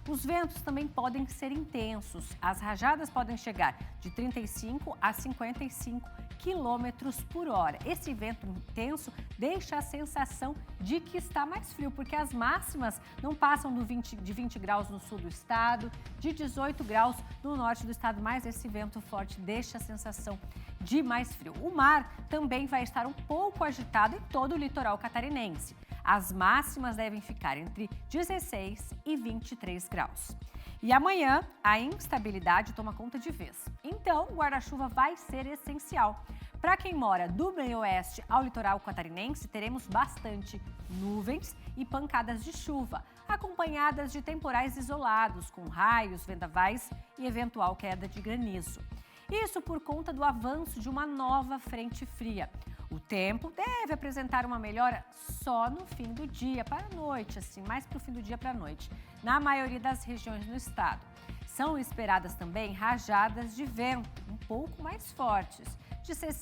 Os ventos também podem ser intensos. As rajadas podem chegar de 35 a 55 quilômetros por hora. Esse vento intenso deixa a sensação de que está mais frio, porque as máximas não passam de 20 graus no sul do estado, de 18 graus no norte do estado, mas esse vento forte deixa a sensação de mais frio. O mar também vai estar um pouco agitado em todo o litoral catarinense. As máximas devem ficar entre 16 e 23 graus. E amanhã, a instabilidade toma conta de vez. Então, o guarda-chuva vai ser essencial. Para quem mora do meio oeste ao litoral catarinense, teremos bastante nuvens e pancadas de chuva, acompanhadas de temporais isolados, com raios, vendavais e eventual queda de granizo. Isso por conta do avanço de uma nova frente fria. O tempo deve apresentar uma melhora só no fim do dia para a noite, assim, mais para o fim do dia para a noite, na maioria das regiões do estado. São esperadas também rajadas de vento um pouco mais fortes,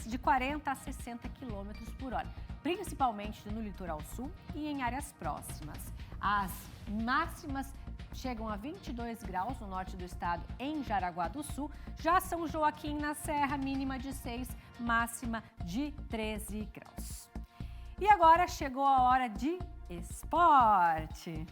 de 40 a 60 km por hora, principalmente no litoral sul e em áreas próximas. As máximas chegam a 22 graus no norte do estado, em Jaraguá do Sul. Já São Joaquim, na Serra, mínima de 6, máxima de 13 graus. E agora chegou a hora de esporte.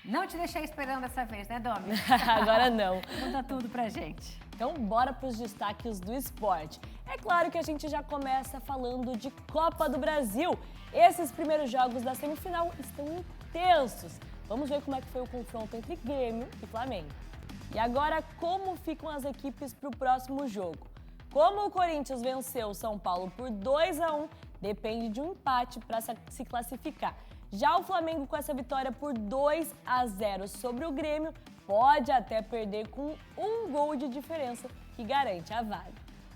Não te deixei esperando dessa vez, né, Domi? Agora não. Conta tudo pra gente. Então, bora para os destaques do esporte. É claro que a gente já começa falando de Copa do Brasil. Esses primeiros jogos da semifinal estão intensos. Vamos ver como é que foi o confronto entre Grêmio e Flamengo. E agora, como ficam as equipes para o próximo jogo? Como o Corinthians venceu o São Paulo por 2-1, depende de um empate para se classificar. Já o Flamengo, com essa vitória por 2-0 sobre o Grêmio, pode até perder com um gol de diferença que garante a vaga.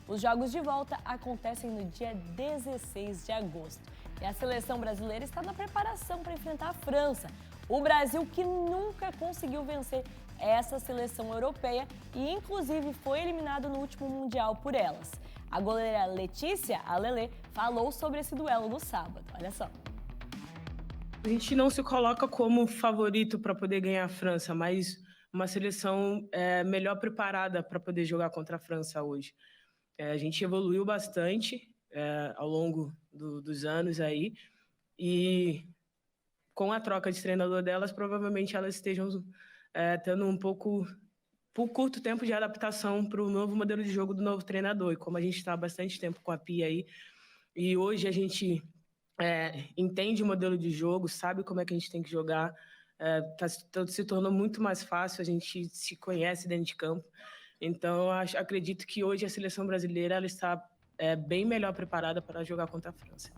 Os jogos de volta acontecem no dia 16 de agosto. E a seleção brasileira está na preparação para enfrentar a França. O Brasil que nunca conseguiu vencer essa seleção europeia e inclusive foi eliminado no último Mundial por elas. A goleira Letícia, a Lelê, falou sobre esse duelo no sábado. Olha só. A gente não se coloca como favorito para poder ganhar a França, mas uma seleção melhor preparada para poder jogar contra a França hoje. A gente evoluiu bastante ao longo dos anos aí e com a troca de treinador delas, provavelmente elas estejam tendo um pouco, por curto tempo de adaptação para o novo modelo de jogo do novo treinador. E como a gente está há bastante tempo com a Pia aí, e hoje a gente entende o modelo de jogo, sabe como é que a gente tem que jogar, se tornou muito mais fácil, a gente se conhece dentro de campo. Então, acredito que hoje a seleção brasileira ela está bem melhor preparada para jogar contra a França.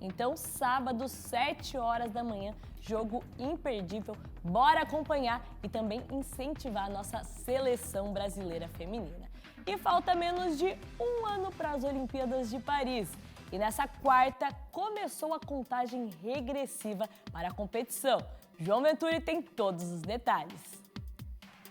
Então, sábado, 7 horas da manhã, jogo imperdível. Bora acompanhar e também incentivar a nossa seleção brasileira feminina. E falta menos de um ano para as Olimpíadas de Paris. E nessa quarta, começou a contagem regressiva para a competição. João Venturi tem todos os detalhes.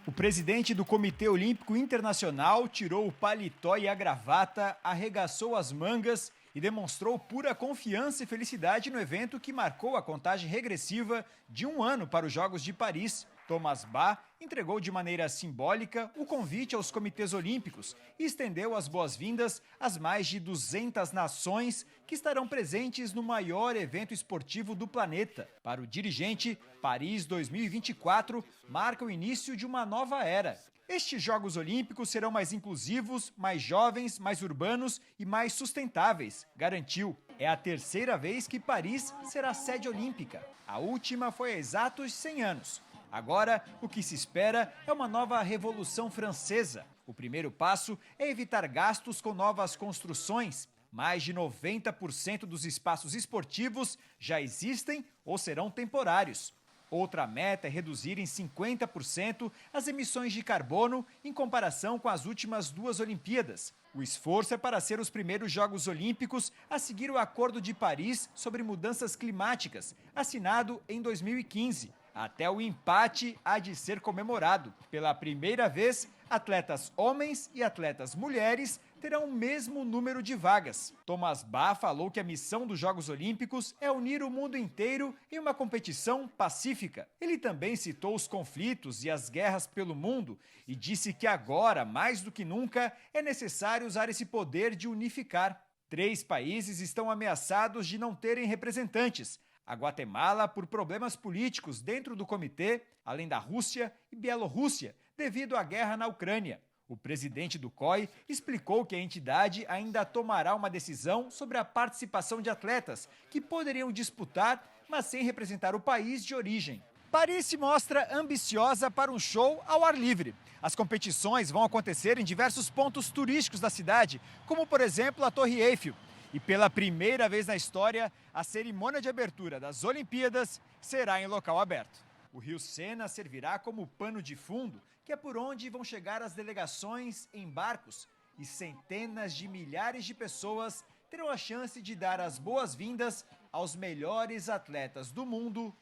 O presidente do Comitê Olímpico Internacional tirou o paletó e a gravata, arregaçou as mangas e demonstrou pura confiança e felicidade no evento que marcou a contagem regressiva de um ano para os Jogos de Paris. Thomas Bach entregou de maneira simbólica o convite aos comitês olímpicos e estendeu as boas-vindas às mais de 200 nações que estarão presentes no maior evento esportivo do planeta. Para o dirigente, Paris 2024 marca o início de uma nova era. Estes Jogos Olímpicos serão mais inclusivos, mais jovens, mais urbanos e mais sustentáveis, garantiu. É a terceira vez que Paris será sede olímpica. A última foi há exatos 100 anos. Agora, o que se espera é uma nova revolução francesa. O primeiro passo é evitar gastos com novas construções. Mais de 90% dos espaços esportivos já existem ou serão temporários. Outra meta é reduzir em 50% as emissões de carbono em comparação com as últimas 2 Olimpíadas. O esforço é para ser os primeiros Jogos Olímpicos a seguir o Acordo de Paris sobre mudanças climáticas, assinado em 2015. Até o empate há de ser comemorado. Pela primeira vez, atletas homens e atletas mulheres terão o mesmo número de vagas. Thomas Bach falou que a missão dos Jogos Olímpicos é unir o mundo inteiro em uma competição pacífica. Ele também citou os conflitos e as guerras pelo mundo e disse que agora, mais do que nunca, é necessário usar esse poder de unificar. 3 países estão ameaçados de não terem representantes. A Guatemala por problemas políticos dentro do comitê, além da Rússia e Bielorrússia, devido à guerra na Ucrânia. O presidente do COI explicou que a entidade ainda tomará uma decisão sobre a participação de atletas que poderiam disputar, mas sem representar o país de origem. Paris se mostra ambiciosa para um show ao ar livre. As competições vão acontecer em diversos pontos turísticos da cidade, como por exemplo a Torre Eiffel. E pela primeira vez na história, a cerimônia de abertura das Olimpíadas será em local aberto. O Rio Sena servirá como pano de fundo, que é por onde vão chegar as delegações em barcos, e centenas de milhares de pessoas terão a chance de dar as boas-vindas aos melhores atletas do mundo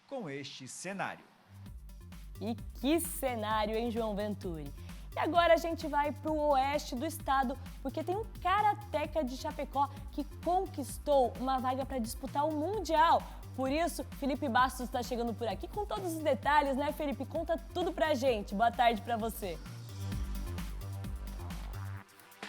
com este cenário. E que cenário, hein, João Venturi? E agora a gente vai para o oeste do estado, porque tem um karateca de Chapecó que conquistou uma vaga para disputar o Mundial. Por isso, Felipe Bastos está chegando por aqui com todos os detalhes, né, Felipe? Conta tudo pra gente. Boa tarde para você.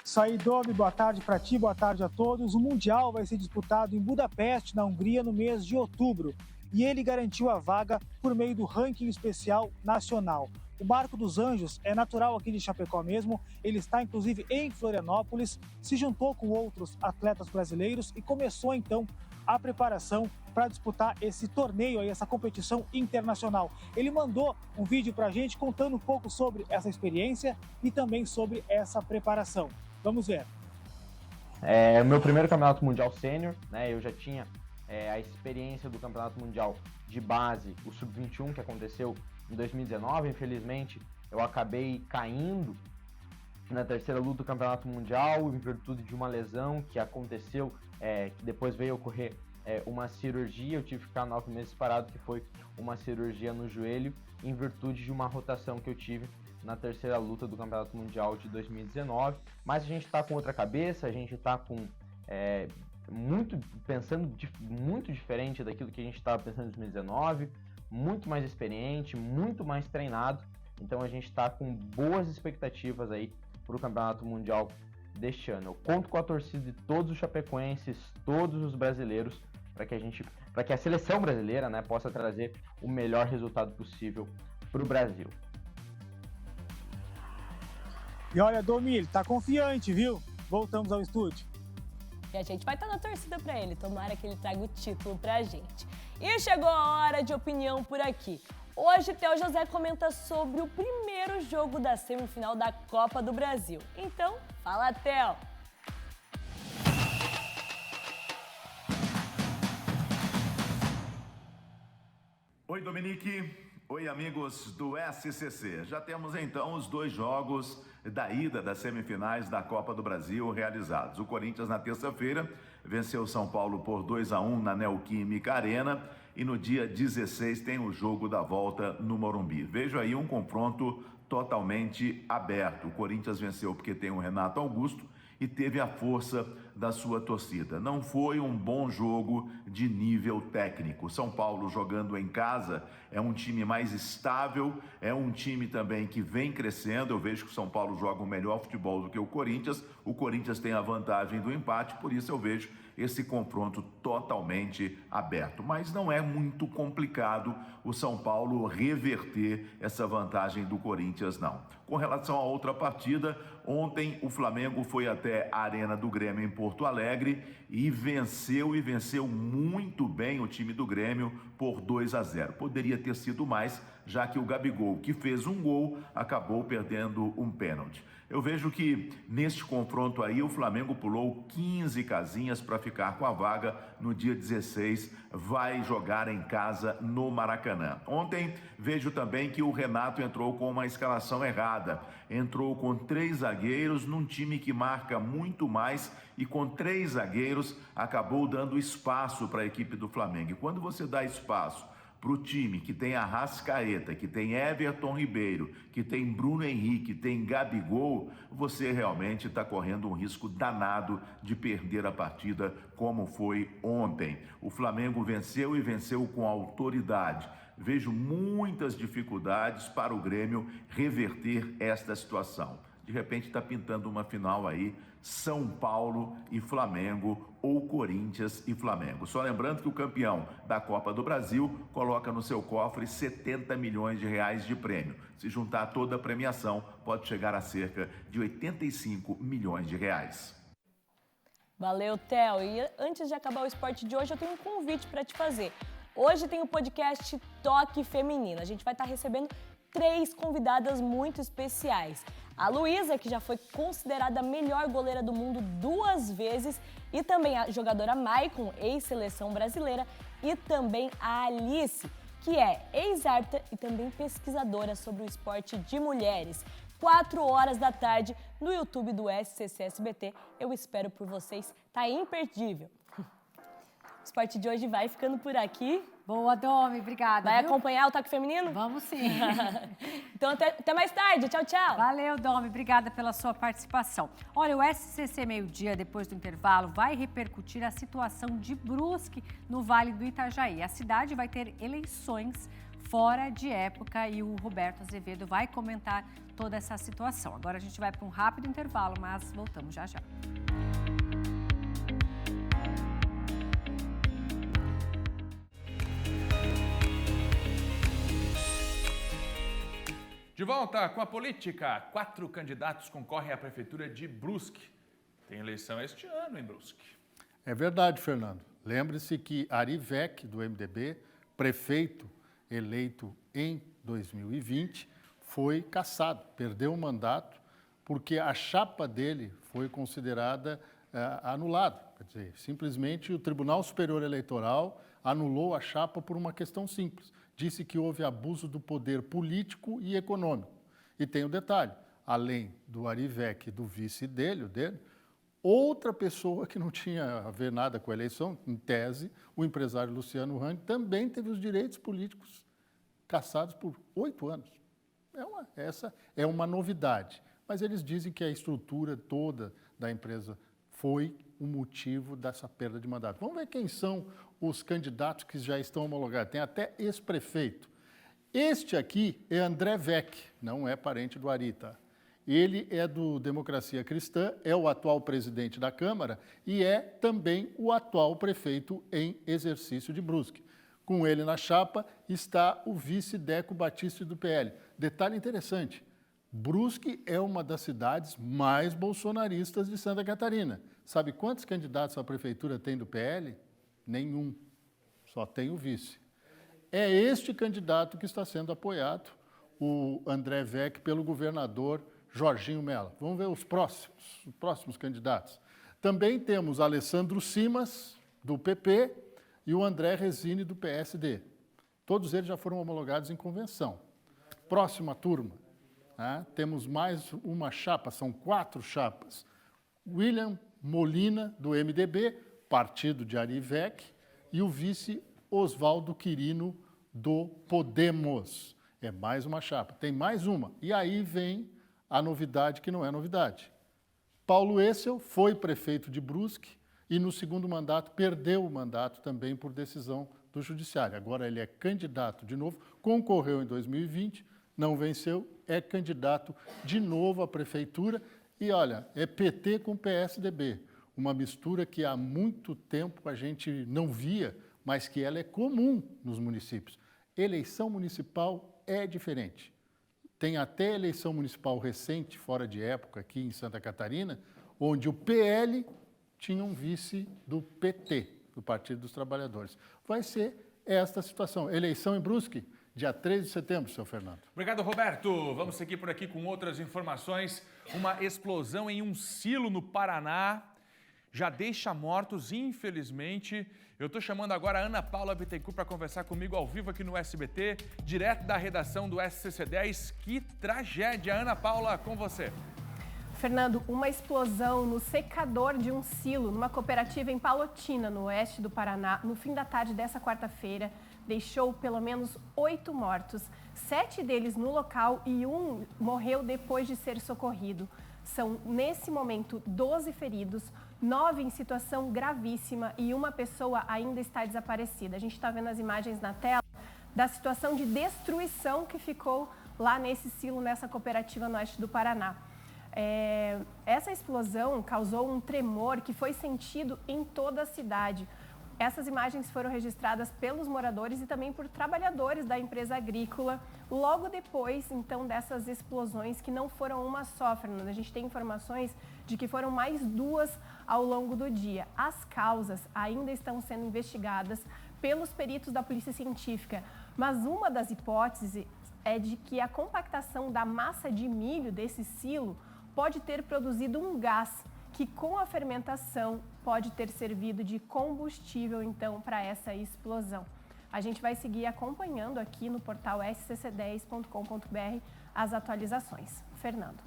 Isso aí, Domi, boa tarde para ti, boa tarde a todos. O Mundial vai ser disputado em Budapeste, na Hungria, no mês de outubro. E ele garantiu a vaga por meio do ranking especial nacional. O Barco dos Anjos é natural aqui de Chapecó mesmo, ele está inclusive em Florianópolis, se juntou com outros atletas brasileiros e começou então a preparação para disputar esse torneio aí, essa competição internacional. Ele mandou um vídeo para a gente contando um pouco sobre essa experiência e também sobre essa preparação. Vamos ver. É o meu primeiro campeonato mundial sênior, né? Eu já tinha a experiência do campeonato mundial de base, o Sub-21, que aconteceu em 2019, infelizmente, eu acabei caindo na terceira luta do Campeonato Mundial em virtude de uma lesão que aconteceu, que depois veio ocorrer uma cirurgia, eu tive que ficar 9 meses parado, que foi uma cirurgia no joelho, em virtude de uma rotação que eu tive na terceira luta do Campeonato Mundial de 2019. Mas a gente está com outra cabeça, a gente está com pensando muito diferente daquilo que a gente estava pensando em 2019, muito mais experiente, muito mais treinado. Então a gente está com boas expectativas aí para o Campeonato Mundial deste ano. Eu conto com a torcida de todos os chapecoenses, todos os brasileiros, para que a seleção brasileira, né, possa trazer o melhor resultado possível para o Brasil. E olha, Domil, tá confiante, viu? Voltamos ao estúdio. E a gente vai estar na torcida para ele, tomara que ele traga o título pra gente. E chegou a hora de opinião por aqui. Hoje, Theo José comenta sobre o primeiro jogo da semifinal da Copa do Brasil. Então, fala, Theo! Oi, Dominique. Oi, amigos do SCC. Já temos então os 2 jogos da ida das semifinais da Copa do Brasil realizados. O Corinthians, na terça-feira, venceu o São Paulo por 2-1 na Neoquímica Arena e no dia 16 tem o jogo da volta no Morumbi. Vejo aí um confronto totalmente aberto. O Corinthians venceu porque tem o Renato Augusto e teve a força da sua torcida. Não foi um bom jogo de nível técnico. São Paulo, jogando em casa, é um time mais estável, é um time também que vem crescendo. Eu vejo que o São Paulo joga um melhor futebol do que o Corinthians tem a vantagem do empate, por isso eu vejo esse confronto totalmente aberto. Mas não é muito complicado o São Paulo reverter essa vantagem do Corinthians, não. Com relação a outra partida, ontem o Flamengo foi até a Arena do Grêmio em Porto Alegre e venceu muito bem o time do Grêmio por 2-0. Poderia ter sido mais, já que o Gabigol, que fez um gol, acabou perdendo um pênalti. Eu vejo que neste confronto aí o Flamengo pulou 15 casinhas para ficar com a vaga. No dia 16 vai jogar em casa no Maracanã. Ontem vejo também que o Renato entrou com uma escalação errada. Entrou com 3 zagueiros num time que marca muito mais e com 3 zagueiros acabou dando espaço para a equipe do Flamengo. E quando você dá espaço para o time que tem Arrascaeta, que tem Everton Ribeiro, que tem Bruno Henrique, tem Gabigol, você realmente está correndo um risco danado de perder a partida como foi ontem. O Flamengo venceu e venceu com autoridade. Vejo muitas dificuldades para o Grêmio reverter esta situação. De repente está pintando uma final aí, São Paulo e Flamengo ou Corinthians e Flamengo. Só lembrando que o campeão da Copa do Brasil coloca no seu cofre 70 milhões de reais de prêmio. Se juntar toda a premiação, pode chegar a cerca de 85 milhões de reais. Valeu, Theo. E antes de acabar o esporte de hoje, eu tenho um convite para te fazer. Hoje tem o podcast Toque Feminino. A gente vai estar recebendo 3 convidadas muito especiais. A Luísa, que já foi considerada a melhor goleira do mundo 2 vezes, e também a jogadora Maicon, ex-seleção brasileira, e também a Alice, que é ex-árbitra e também pesquisadora sobre o esporte de mulheres. 4 da tarde no YouTube do SCC SBT. Eu espero por vocês, tá imperdível. O esporte de hoje vai ficando por aqui. Boa, Domi, obrigada. Vai acompanhar o Toque Feminino? Vamos sim. Então até mais tarde. Tchau, tchau. Valeu, Domi, obrigada pela sua participação. Olha, o SCC Meio-Dia, depois do intervalo, vai repercutir a situação de Brusque no Vale do Itajaí. A cidade vai ter eleições fora de época e o Roberto Azevedo vai comentar toda essa situação. Agora a gente vai para um rápido intervalo, mas voltamos já já. De volta com a política, 4 candidatos concorrem à prefeitura de Brusque. Tem eleição este ano em Brusque. É verdade, Fernando. Lembre-se que Ari Vec, do MDB, prefeito eleito em 2020, foi cassado, perdeu o mandato, porque a chapa dele foi considerada anulada. Quer dizer, simplesmente o Tribunal Superior Eleitoral anulou a chapa por uma questão simples. Disse que houve abuso do poder político e econômico. E tem o detalhe, além do Ari Vec e do vice dele, Outra pessoa que não tinha a ver nada com a eleição, em tese, o empresário Luciano Hang, também teve os direitos políticos cassados por 8 anos. Essa é uma novidade. Mas eles dizem que a estrutura toda da empresa foi o motivo dessa perda de mandato. Vamos ver quem são os candidatos que já estão homologados. Tem até ex-prefeito. Este aqui é André Weck, não é parente do Ari, tá? Ele é do Democracia Cristã, é o atual presidente da Câmara e é também o atual prefeito em exercício de Brusque. Com ele na chapa está o vice Deco Batista do PL. Detalhe interessante, Brusque é uma das cidades mais bolsonaristas de Santa Catarina. Sabe quantos candidatos à prefeitura tem do PL? Nenhum, só tem o vice. É este candidato que está sendo apoiado, o André Weck, pelo governador Jorginho Mello. Vamos ver os próximos candidatos. Também temos Alessandro Simas, do PP, e o André Resine, do PSD. Todos eles já foram homologados em convenção. Próxima turma, né? Temos mais uma chapa, são 4 chapas. William Molina, do MDB, partido de Ari Weck, e o vice Oswaldo Quirino, do Podemos. É mais uma chapa. Tem mais uma. E aí vem a novidade que não é novidade. Paulo Essel foi prefeito de Brusque e no segundo mandato perdeu o mandato também por decisão do judiciário. Agora ele é candidato de novo, concorreu em 2020, não venceu, é candidato de novo à prefeitura e olha, é PT com PSDB, uma mistura que há muito tempo a gente não via, mas que ela é comum nos municípios. Eleição municipal é diferente. Tem até eleição municipal recente, fora de época, aqui em Santa Catarina, onde o PL tinha um vice do PT, do Partido dos Trabalhadores. Vai ser esta situação. Eleição em Brusque, dia 13 de setembro, seu Fernando. Obrigado, Roberto. Vamos seguir por aqui com outras informações. Uma explosão em um silo no Paraná já deixa mortos, infelizmente. Eu estou chamando agora a Ana Paula Bittencourt para conversar comigo ao vivo aqui no SBT, direto da redação do SCC10. Que tragédia, Ana Paula, com você. Fernando, uma explosão no secador de um silo numa cooperativa em Palotina, no oeste do Paraná, no fim da tarde dessa quarta-feira, deixou pelo menos 8 mortos, 7 deles no local e 1 morreu depois de ser socorrido. São, nesse momento, 12 feridos, 9 em situação gravíssima e uma pessoa ainda está desaparecida. A gente está vendo as imagens na tela da situação de destruição que ficou lá nesse silo, nessa cooperativa no oeste do Paraná. Essa explosão causou um tremor que foi sentido em toda a cidade. Essas imagens foram registradas pelos moradores e também por trabalhadores da empresa agrícola, logo depois, então, dessas explosões, que não foram uma só, Fernanda. A gente tem informações de que foram mais 2 ao longo do dia. As causas ainda estão sendo investigadas pelos peritos da Polícia Científica, mas uma das hipóteses é de que a compactação da massa de milho desse silo pode ter produzido um gás que, com a fermentação, pode ter servido de combustível, então, para essa explosão. A gente vai seguir acompanhando aqui no portal scc10.com.br as atualizações. Fernando.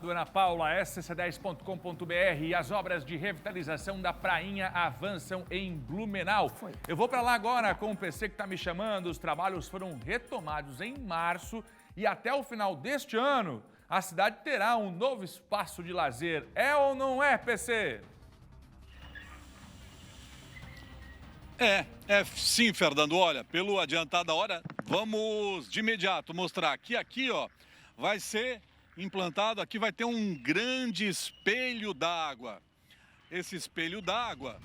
Ana Paula, scc10.com.br, e as obras de revitalização da prainha avançam em Blumenau. Eu vou para lá agora com o PC que está me chamando. Os trabalhos foram retomados em março e até o final deste ano a cidade terá um novo espaço de lazer. É ou não é, PC? É sim, Fernando. Olha, pelo adiantado da hora, vamos de imediato mostrar que aqui, ó, vai ser implantado, aqui vai ter um grande espelho d'água. Esse espelho d'água,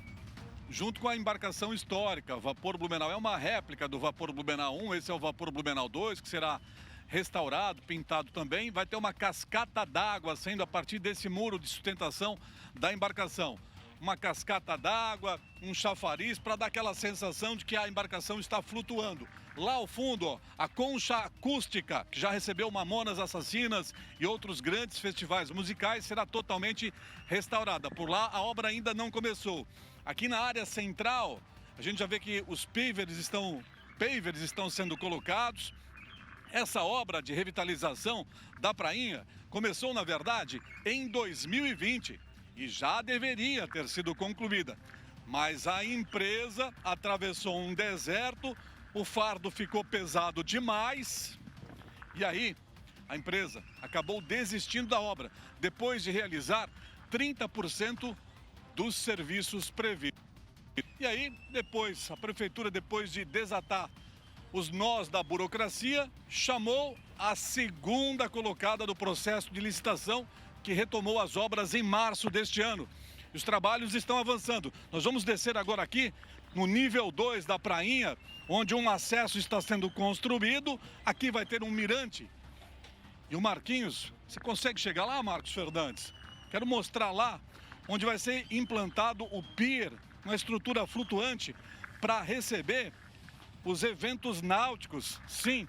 junto com a embarcação histórica, Vapor Blumenau, é uma réplica do Vapor Blumenau 1, esse é o Vapor Blumenau 2, que será restaurado, pintado também. Vai ter uma cascata d'água saindo a partir desse muro de sustentação da embarcação. Uma cascata d'água, um chafariz para dar aquela sensação de que a embarcação está flutuando. Lá ao fundo, ó, a concha acústica, que já recebeu Mamonas Assassinas e outros grandes festivais musicais, será totalmente restaurada. Por lá, a obra ainda não começou. Aqui na área central, a gente já vê que os pavers estão sendo colocados. Essa obra de revitalização da prainha começou, na verdade, em 2020. e já deveria ter sido concluída. Mas a empresa atravessou um deserto, o fardo ficou pesado demais e aí a empresa acabou desistindo da obra, depois de realizar 30% dos serviços previstos. E aí, depois, a prefeitura, depois de desatar os nós da burocracia, chamou a segunda colocada do processo de licitação, que retomou as obras em março deste ano. Os trabalhos estão avançando. Nós vamos descer agora aqui no nível 2 da prainha, onde um acesso está sendo construído. Aqui vai ter um mirante. E o Marquinhos, você consegue chegar lá, Marcos Fernandes? Quero mostrar lá onde vai ser implantado o pier, uma estrutura flutuante para receber os eventos náuticos. Sim,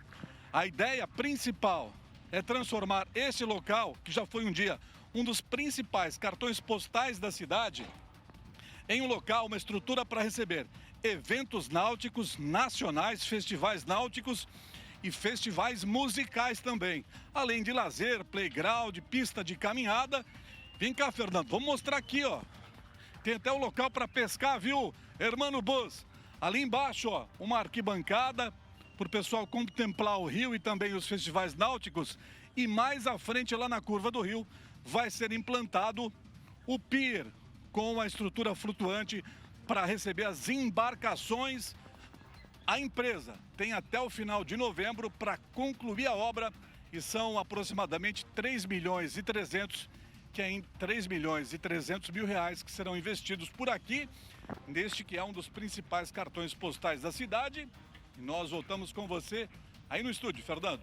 a ideia principal é transformar esse local, que já foi um dia um dos principais cartões postais da cidade, em um local, uma estrutura para receber eventos náuticos nacionais, festivais náuticos e festivais musicais também. Além de lazer, playground, pista de caminhada. Vem cá, Fernando, vamos mostrar aqui, ó. Tem até o local para pescar, viu, Hermano Bus? Ali embaixo, ó, uma arquibancada para o pessoal contemplar o rio e também os festivais náuticos. E mais à frente, lá na curva do rio, vai ser implantado o pier com a estrutura flutuante para receber as embarcações. A empresa tem até o final de novembro para concluir a obra e são aproximadamente 3 milhões e 300, que é em 3 milhões e 300 mil reais que serão investidos por aqui, neste que é um dos principais cartões postais da cidade. E nós voltamos com você aí no estúdio, Fernando.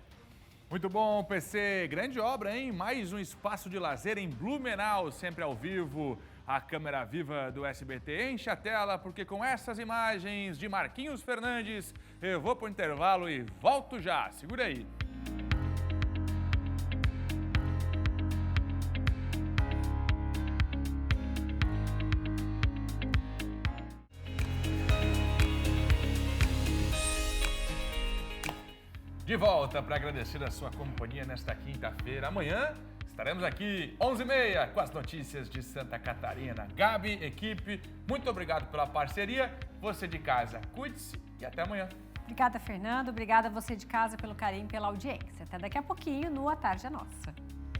Muito bom, PC. Grande obra, hein? Mais um espaço de lazer em Blumenau, sempre ao vivo. A câmera viva do SBT enche a tela, porque com essas imagens de Marquinhos Fernandes, eu vou para o intervalo e volto já. Segura aí. De volta para agradecer a sua companhia nesta quinta-feira. Amanhã estaremos aqui 11h30 com as notícias de Santa Catarina. Gabi, equipe, muito obrigado pela parceria. Você de casa, cuide-se e até amanhã. Obrigada, Fernando. Obrigada a você de casa pelo carinho e pela audiência. Até daqui a pouquinho no A Tarde é Nossa.